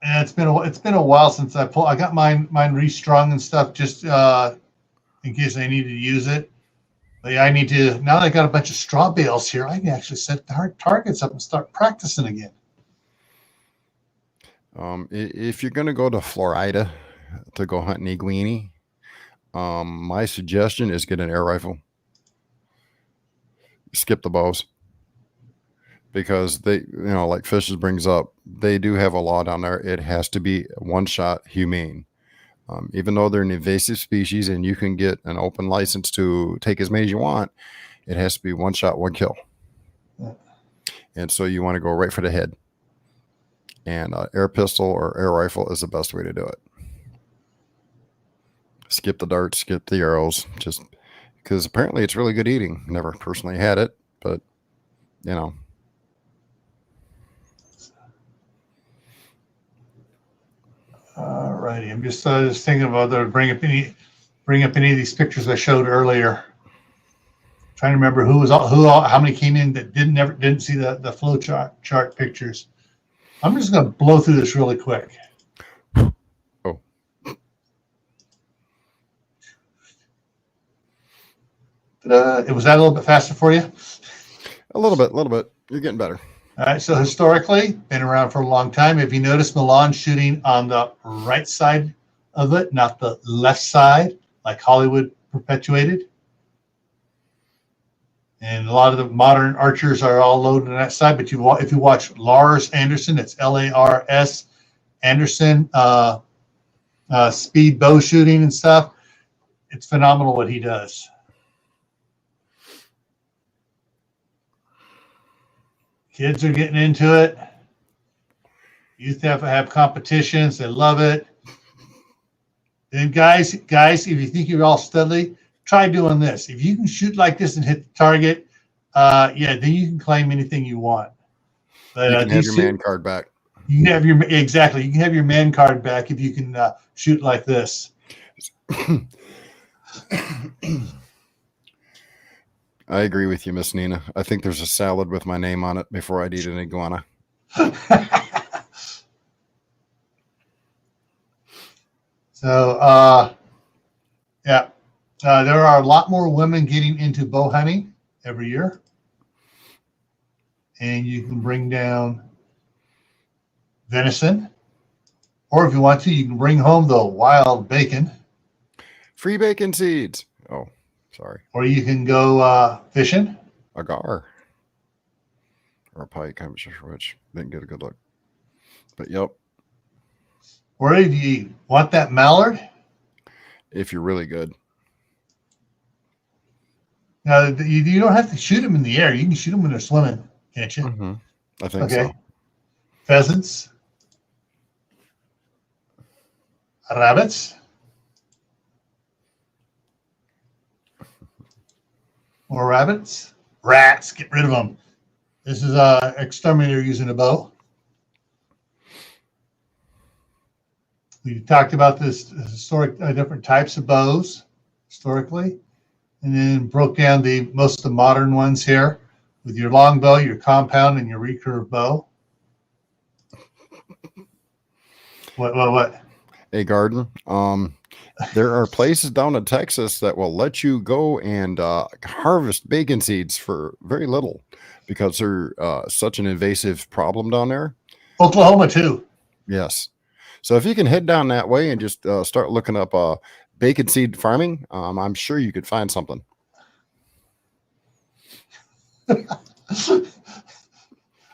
S2: And it's been a while since I got mine restrung and stuff just in case I needed to use it. But yeah, I need to, now that I got a bunch of straw bales here, I can actually set targets up and start practicing again.
S4: If you're going to go to Florida to go hunt iguini, my suggestion is get an air rifle. Skip the bows. Because they, like Fishes brings up, they do have a law down there. It has to be one shot humane. Even though they're an invasive species and you can get an open license to take as many as you want, it has to be one shot, one kill. Yeah. And so you want to go right for the head. And air pistol or air rifle is the best way to do it. Skip the darts, skip the arrows, just because apparently it's really good eating. Never personally had it, but
S2: All righty, I'm just thinking of whether to bring up any of these pictures I showed earlier. Trying to remember how many came in that didn't see the flow chart pictures. I'm just going to blow through this really quick.
S4: Oh.
S2: Was that a little bit faster for you?
S4: A little bit. You're getting better.
S2: All right, so historically, been around for a long time. If you notice Milan shooting on the right side of it, not the left side, like Hollywood perpetuated. And a lot of the modern archers are all loaded on that side. But if you watch Lars Anderson, it's Lars Anderson, speed bow shooting and stuff. It's phenomenal what he does. Kids are getting into it. Youth have competitions. They love it. And guys, if you think you're all studly, try doing this. If you can shoot like this and hit the target, then you can claim anything you want. But,
S4: you can have your man card back.
S2: You can have you can have your man card back if you can shoot like this.
S4: I agree with you, Miss Nina. I think there's a salad with my name on it before I'd eat an iguana.
S2: So, there are a lot more women getting into bow hunting every year. And you can bring down venison. Or if you want to, you can bring home the wild bacon.
S4: Free bacon seeds. Oh, sorry.
S2: Or you can go fishing.
S4: A gar. Or a pike, I'm sure which. Didn't get a good look. But yep.
S2: Or if you want that mallard.
S4: If you're really good.
S2: Now, you don't have to shoot them in the air. You can shoot them when they're swimming, can't you?
S4: Mm-hmm. I think so.
S2: Pheasants. Rabbits. More rabbits. Rats. Get rid of them. This is an exterminator using a bow. We talked about this historic different types of bows historically, and then broke down most of the modern ones here with your long bow, your compound, and your recurve bow. What?
S4: A garden. There are places down in Texas that will let you go and harvest bacon seeds for very little because they're such an invasive problem down there.
S2: Oklahoma too.
S4: Yes. So if you can head down that way and just start looking up bacon seed farming, I'm sure you could find something.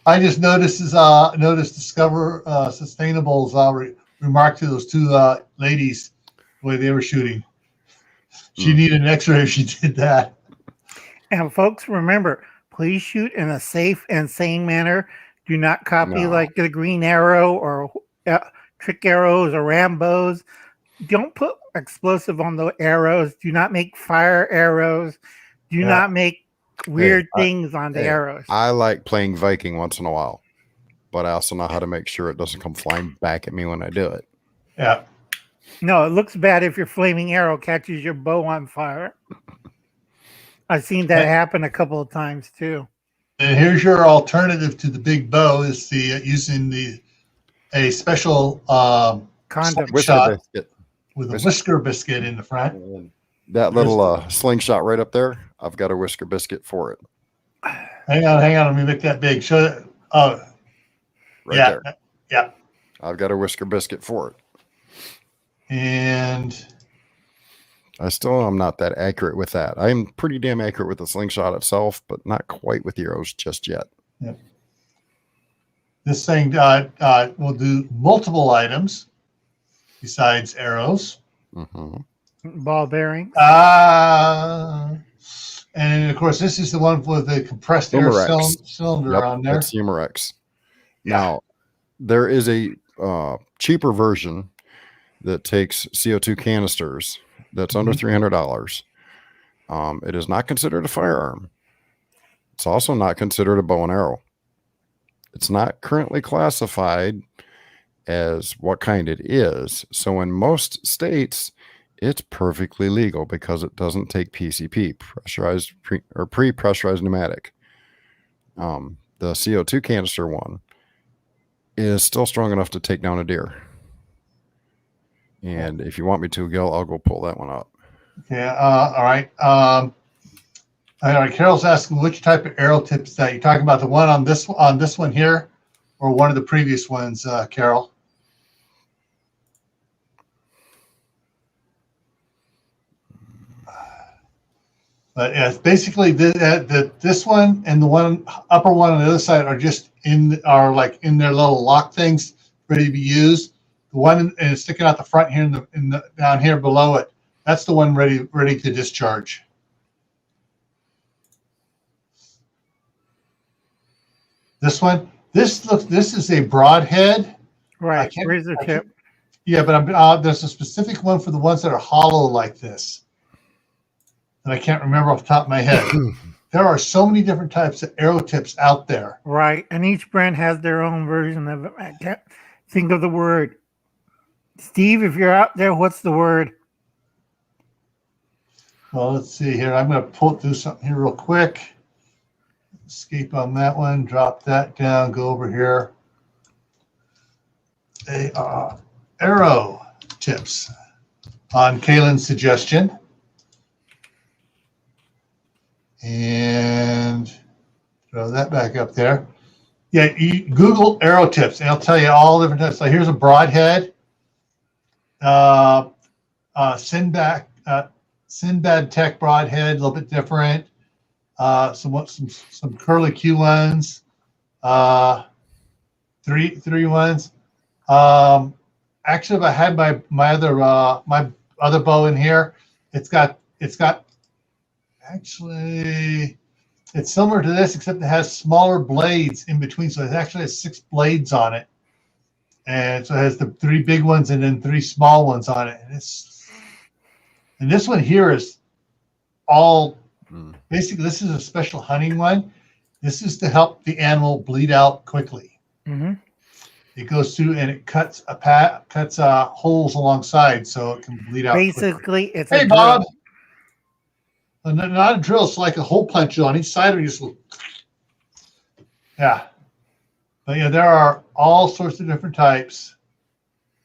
S2: I just noticed Discover Sustainable's remark to those two ladies the way they were shooting. She needed an X-ray if she did that.
S3: And folks, remember, please shoot in a safe and sane manner. Do not copy like the Green Arrow or trick arrows or Rambos. Don't put explosive on the arrows. Do not make fire arrows. Do not make weird things on the arrows.
S4: I like playing Viking once in a while, but I also know how to make sure it doesn't come flying back at me when I do it.
S2: Yeah.
S3: No, it looks bad if your flaming arrow catches your bow on fire. I've seen that happen a couple of times too.
S2: And here's your alternative to the big bow is using the a special
S3: Condom.
S4: Whisker
S2: slingshot
S4: biscuit.
S2: with a whisker biscuit in the front.
S4: And that little slingshot right up there, I've got a whisker biscuit for it.
S2: Hang on. Let me make that big. Show it. Oh,
S4: Right
S2: yeah,
S4: there.
S2: yeah.
S4: I've got a whisker biscuit for it.
S2: And
S4: I still am not that accurate with that. I'm pretty damn accurate with the slingshot itself, but not quite with the arrows just yet.
S2: yep. This thing will do multiple items besides arrows.
S4: Mm-hmm.
S3: Ball bearing.
S2: And of course, this is the one with the compressed air cylinder on there.
S4: That's Humorex.
S2: Yeah.
S4: Now, there is a cheaper version that takes CO2 canisters that's under $300. It is not considered a firearm. It's also not considered a bow and arrow. It's not currently classified as what kind it is. So in most states, it's perfectly legal because it doesn't take PCP, pressurized pre-pressurized pneumatic. The CO2 canister one is still strong enough to take down a deer. And if you want me to, Gil, I'll go pull that one up.
S2: Okay. All right. All right. Carol's asking which type of arrow tips that you're talking about. The one on this one here, or one of the previous ones, Carol. But yeah, it's basically this one and the one upper one on the other side are just in their little lock things ready to be used. The one and it's sticking out the front here down here below it. That's the one ready to discharge. This one, this is a broadhead.
S3: Right. Razor tip.
S2: Yeah, but there's a specific one for the ones that are hollow like this. And I can't remember off the top of my head. There are so many different types of arrow tips out there.
S3: Right. And each brand has their own version of it. I can't think of the word. Steve, if you're out there, what's the word?
S2: Well, let's see here. I'm going to do something here real quick. Escape on that one. Drop that down. Go over here. Arrow tips on Kaylin's suggestion. And throw that back up there. Yeah, you Google arrow tips, and it'll tell you all different types. So here's a broadhead, Sinbad Tech broadhead, a little bit different. Some curly Q ones, three ones. Actually, if I had my other bow in here, it's got. Actually, it's similar to this, except it has smaller blades in between. So it actually has 6 blades on it. And so it has the 3 big ones and then 3 small ones on it. And this one here is all, basically, this is a special hunting one. This is to help the animal bleed out quickly. Mm-hmm. It goes through and it cuts holes alongside so it can bleed out
S3: Basically,
S2: quickly.
S3: It's
S2: Hey,
S3: a
S2: Bob.
S3: drill.
S2: Not a drill. It's like a hole punch on each side of you. Yeah. But yeah, there are all sorts of different types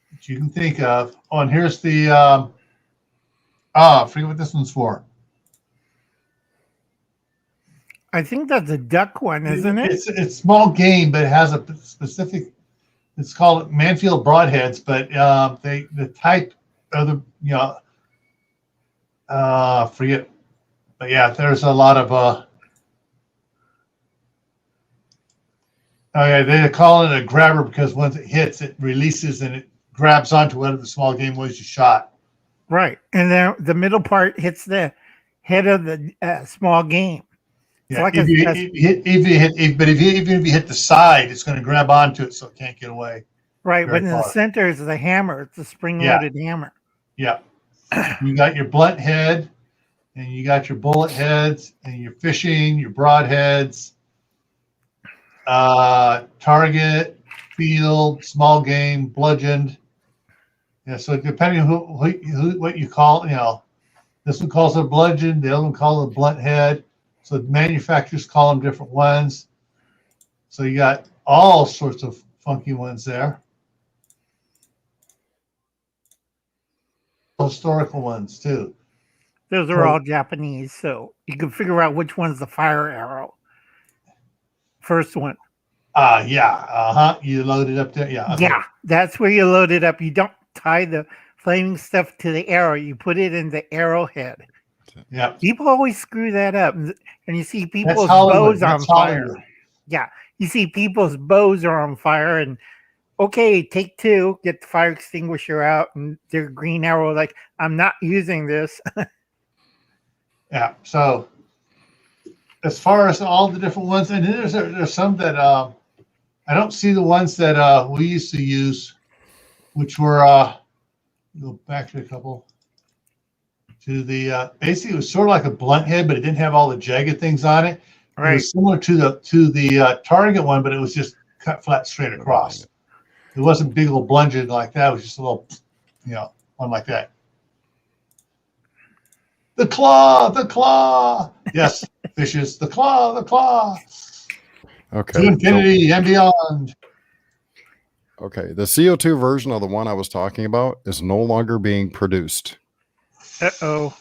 S2: that you can think of. Oh, and here's the, I forget what this one's for.
S3: I think that's a duck one, isn't it?
S2: It's small game, but it has a specific, it's called Manfield broadheads, but the type of the, forget. But yeah, there's a lot of they call it a grabber because once it hits, it releases and it grabs onto whatever the small game was you shot.
S3: Right, and then the middle part hits the head of the small game.
S2: Yeah, like even if you hit the side, it's going to grab onto it so it can't get away.
S3: Right, but in the center is the hammer. It's a spring-loaded hammer.
S2: Yeah, you got your blunt head. And you got your bullet heads and your fishing, your broadheads, target, field, small game, bludgeoned. Yeah, so depending on what you call, this one calls it a bludgeon, the other one calls it a blunt head. So the manufacturers call them different ones. So you got all sorts of funky ones there. historical ones too.
S3: Those are all Japanese, so you can figure out which one's the fire arrow. First one.
S2: Yeah. You load it up there. Yeah. Okay.
S3: Yeah, that's where you load it up. You don't tie the flaming stuff to the arrow. You put it in the arrowhead.
S2: Yeah.
S3: People always screw that up, and you see people's
S2: Hollywood.
S3: bows on
S2: That's
S3: fire.
S2: Hollywood.
S3: Yeah, you see people's bows are on fire, and okay, take two, get the fire extinguisher out, and their green arrow, like, I'm not using this.
S2: Yeah. So as far as all the different ones, and then there's some that I don't see the ones that we used to use, which were go back to a couple to the basically it was sort of like a blunt head, but it didn't have all the jagged things on it.
S3: Right.
S2: It was similar to the target one, but it was just cut flat straight across. It wasn't big little bludgeon like that. It was just a little, one like that. The claw. Yes, fishes. The claw.
S4: Okay.
S2: To infinity and beyond.
S4: Okay. The CO2 version of the one I was talking about is no longer being produced.
S3: Uh-oh.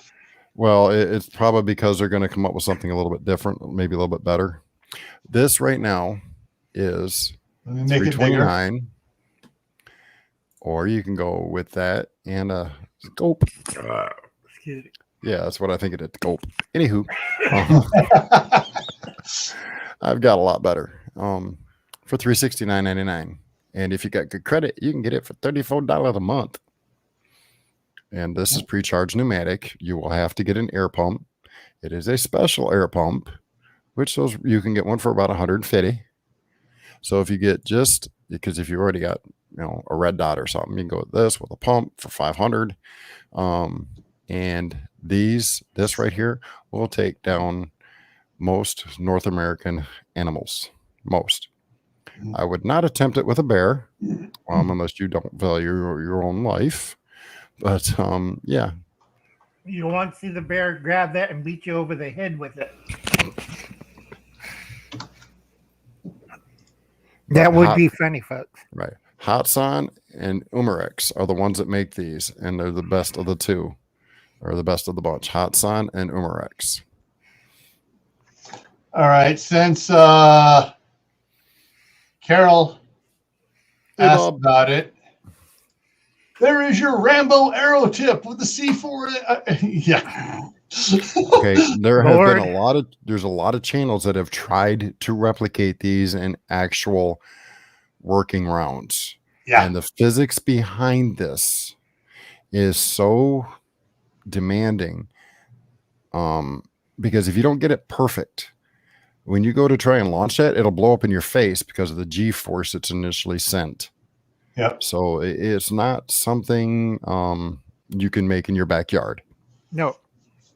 S4: Well, it's probably because they're going to come up with something a little bit different, maybe a little bit better. This right now is
S2: Let me make it bigger.
S4: $329, or you can go with that and a scope.
S3: Excuse me.
S4: Yeah, that's what I think it is. Scope. Anywho, I've got a lot better for $369.99, and if you got good credit, you can get it for $34 a month. And this is pre-charged pneumatic. You will have to get an air pump. It is a special air pump, which you can get one for about $150. So if you get because if you already got a red dot or something, you can go with this with a pump for $500. And this right here will take down most North American animals. Most. I would not attempt it with a bear, unless you don't value your own life. But yeah.
S3: You want to see the bear grab that and beat you over the head with it. That would be funny, folks.
S4: Right. Hatsan and Umarex are the ones that make these, and they're the best of the two, or the best of the bunch. Hatsan and Umarex.
S2: All right. Since Carol asked about it, there is your Rambo arrow tip with the C4. Yeah.
S4: Okay. There's a lot of channels that have tried to replicate these in actual working rounds.
S2: Yeah.
S4: And the physics behind this is so demanding. Because if you don't get it perfect, when you go to try and launch that, it'll blow up in your face because of the G force it's initially sent.
S2: Yep.
S4: So it's not something you can make in your backyard.
S3: No.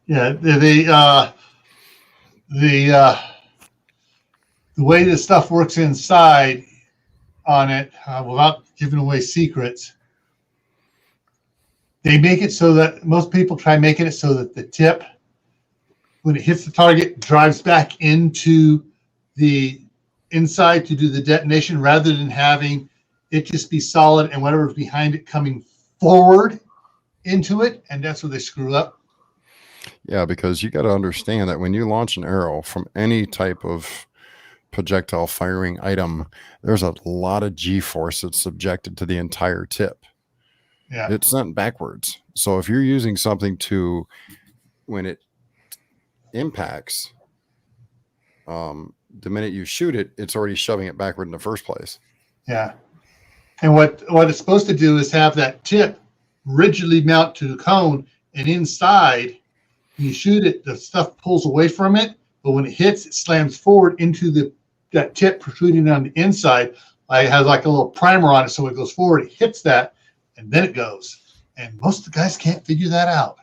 S2: Yeah. The way this stuff works inside on it, without giving away secrets, they make it so that most people try making it so that the tip, when it hits the target, drives back into the inside to do the detonation, rather than having it just be solid and whatever's behind it coming forward into it. And that's where they screw up.
S4: Yeah, because you got to understand that when you launch an arrow from any type of projectile firing item, there's a lot of G-force that's subjected to the entire tip.
S2: Yeah.
S4: It's sent backwards. So if you're using something when it impacts, the minute you shoot it, it's already shoving it backward in the first place.
S2: Yeah. And what it's supposed to do is have that tip rigidly mount to the cone, and inside, when you shoot it, the stuff pulls away from it, but when it hits, it slams forward into that tip protruding on the inside. It has like a little primer on it, so it goes forward, it hits that, and then it goes. And most of the guys can't figure that out.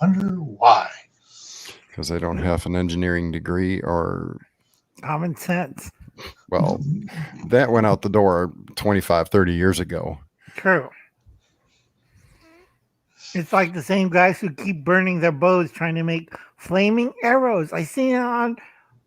S2: I wonder why.
S4: Because they don't have an engineering degree or
S3: common sense.
S4: Well, that went out the door 25, 30 years ago.
S3: True. It's like the same guys who keep burning their bows trying to make flaming arrows. I seen it on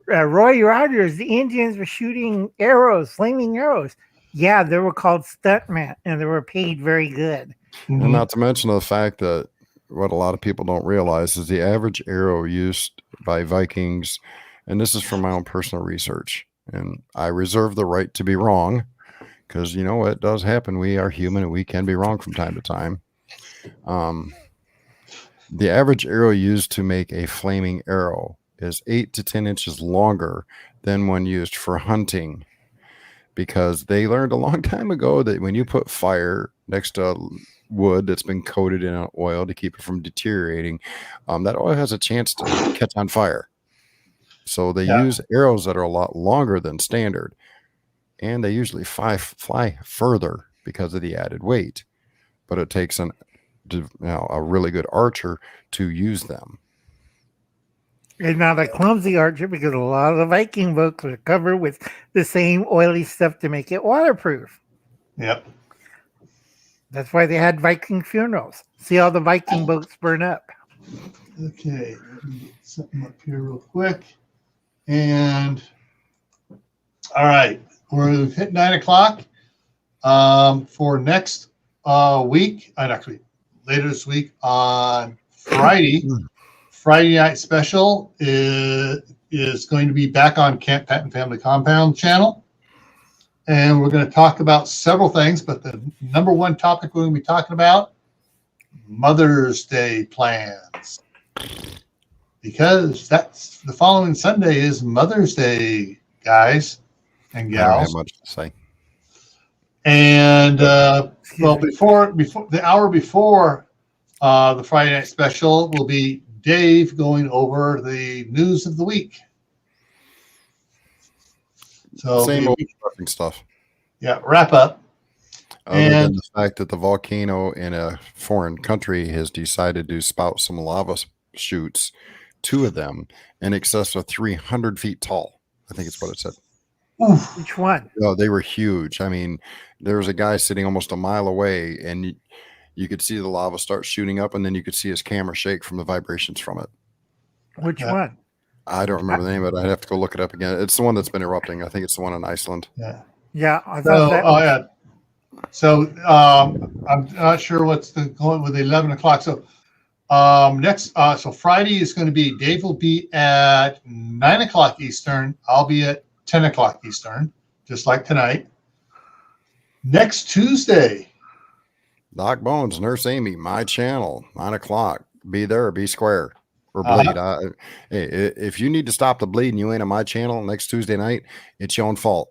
S3: Roy Rogers. The Indians were shooting arrows, flaming arrows. Yeah, they were called stuntmen, and they were paid very good.
S4: And not to mention the fact that what a lot of people don't realize is the average arrow used by Vikings, and this is from my own personal research, and I reserve the right to be wrong, because you know it does happen. We are human and we can be wrong from time to time. The average arrow used to make a flaming arrow is 8 to 10 inches longer than one used for hunting, because they learned a long time ago that when you put fire next to wood that's been coated in oil to keep it from deteriorating, that oil has a chance to catch on fire. So they use arrows that are a lot longer than standard, and they usually fly further because of the added weight. But it takes a really good archer to use them.
S3: And not a clumsy archer, because a lot of the Viking boats are covered with the same oily stuff to make it waterproof.
S2: Yep.
S3: That's why they had Viking funerals. See all the Viking boats burn up.
S2: Okay, let me get something up here real quick. And all right, we've hit 9 o'clock for next week, and actually later this week on Friday. Friday night special is going to be back on Camp Patton Family Compound channel. And we're going to talk about several things, but the number one topic we're going to be talking about, Mother's Day plans. Because that's the following Sunday is Mother's Day, guys and
S4: I don't have
S2: gals.
S4: much to say.
S2: And before the hour before the Friday night special will be Dave going over the news of the week. So
S4: Same old fucking stuff.
S2: Yeah, wrap up.
S4: Other than the fact that the volcano in a foreign country has decided to spout some lava shoots, 2 of them, in excess of 300 feet tall. I think it's what it said.
S2: Oof.
S3: Which one?
S4: Oh, they were huge. I mean, there was a guy sitting almost a mile away, and you could see the lava start shooting up, and then you could see his camera shake from the vibrations from it.
S3: Which one?
S4: I don't remember the name of it. I'd have to go look it up again. It's the one that's been erupting. I think it's the one in Iceland.
S3: Yeah, I thought that.
S2: Oh yeah. So I'm not sure what's going with the 11 o'clock. So so Friday is going to be, Dave will be at 9 o'clock Eastern. I'll be at 10 o'clock Eastern, just like tonight. Next Tuesday,
S4: Doc Bones, Nurse Amy, my channel, 9 o'clock. Be there or be square or bleed. Hey, if you need to stop the bleed and you ain't on my channel next Tuesday night, it's your own fault.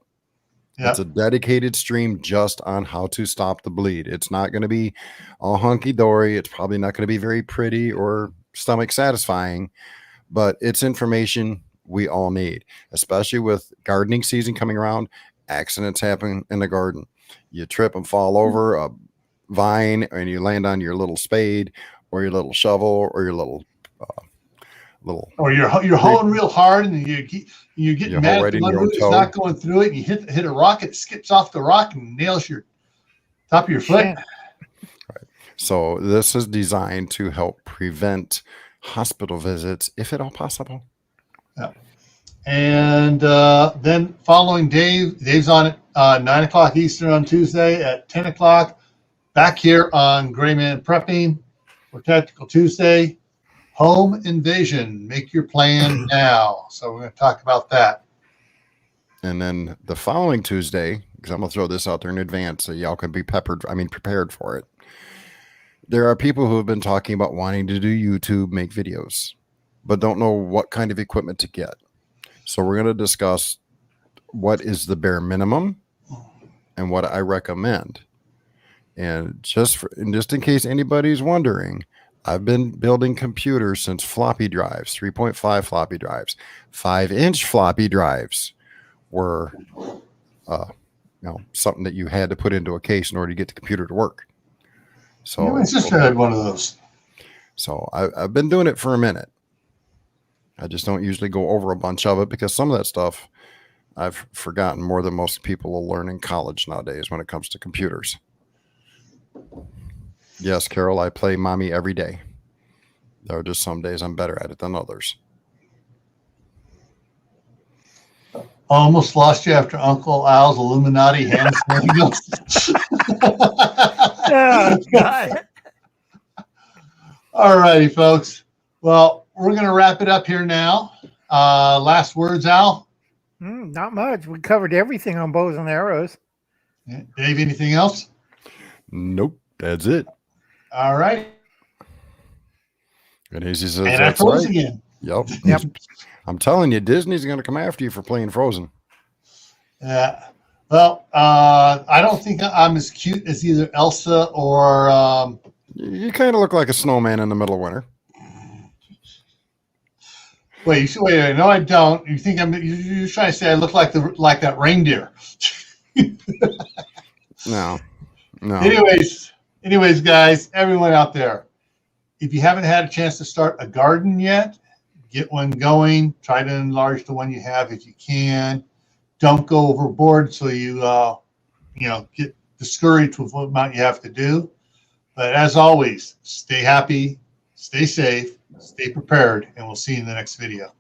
S4: It's a dedicated stream just on how to stop the bleed. It's not going to be all hunky-dory. It's probably not going to be very pretty or stomach satisfying, but it's information we all need, especially with gardening season coming around. Accidents happen in the garden. You trip and fall over a vine, and you land on your little spade or your little shovel or your little
S2: or you're hoeing real hard, and you get mad at the one who's not going through it, and you hit a rock, it skips off the rock and nails your top of your foot.
S3: Yeah.
S4: Right. So this is designed to help prevent hospital visits, if at all possible.
S2: Yeah. And then following Dave's on at 9 o'clock Eastern on Tuesday, at 10 o'clock back here on Gray Man Prepping for Tactical Tuesday. Home invasion. Make your plan now. So we're going to talk about that.
S4: And then the following Tuesday, because I'm going to throw this out there in advance so y'all can be prepared for it. There are people who have been talking about wanting to do YouTube, make videos, but don't know what kind of equipment to get. So we're going to discuss what is the bare minimum and what I recommend. And just in case anybody's wondering, I've been building computers since floppy drives, 3.5 floppy drives. 5-inch floppy drives were something that you had to put into a case in order to get the computer to work. So
S2: my sister had one of those.
S4: So I've been doing it for a minute. I just don't usually go over a bunch of it because some of that stuff I've forgotten more than most people will learn in college nowadays when it comes to computers. Yes, Carol, I play mommy every day. There are just some days I'm better at it than others.
S2: Almost lost you after Uncle Al's Illuminati hands.
S3: Oh, God.
S2: All righty, folks. Well, we're going to wrap it up here now. Last words, Al?
S3: Not much. We covered everything on bows and arrows.
S2: Dave, anything else?
S4: Nope, that's it.
S2: All right.
S4: And he says,
S2: And I
S4: that's
S2: froze
S4: right.
S2: again.
S4: Yep.
S3: Yep.
S4: I'm telling you, Disney's going to come after you for playing Frozen.
S2: Yeah. Well, I don't think I'm as cute as either Elsa or.
S4: You kind of look like a snowman in the middle of winter.
S2: Wait. No, I don't. You think you're trying to say I look like that reindeer?
S4: No.
S2: Anyways, guys, everyone out there, if you haven't had a chance to start a garden yet, get one going. Try to enlarge the one you have if you can. Don't go overboard so you get discouraged with what amount you have to do. But as always, stay happy, stay safe, stay prepared, and we'll see you in the next video.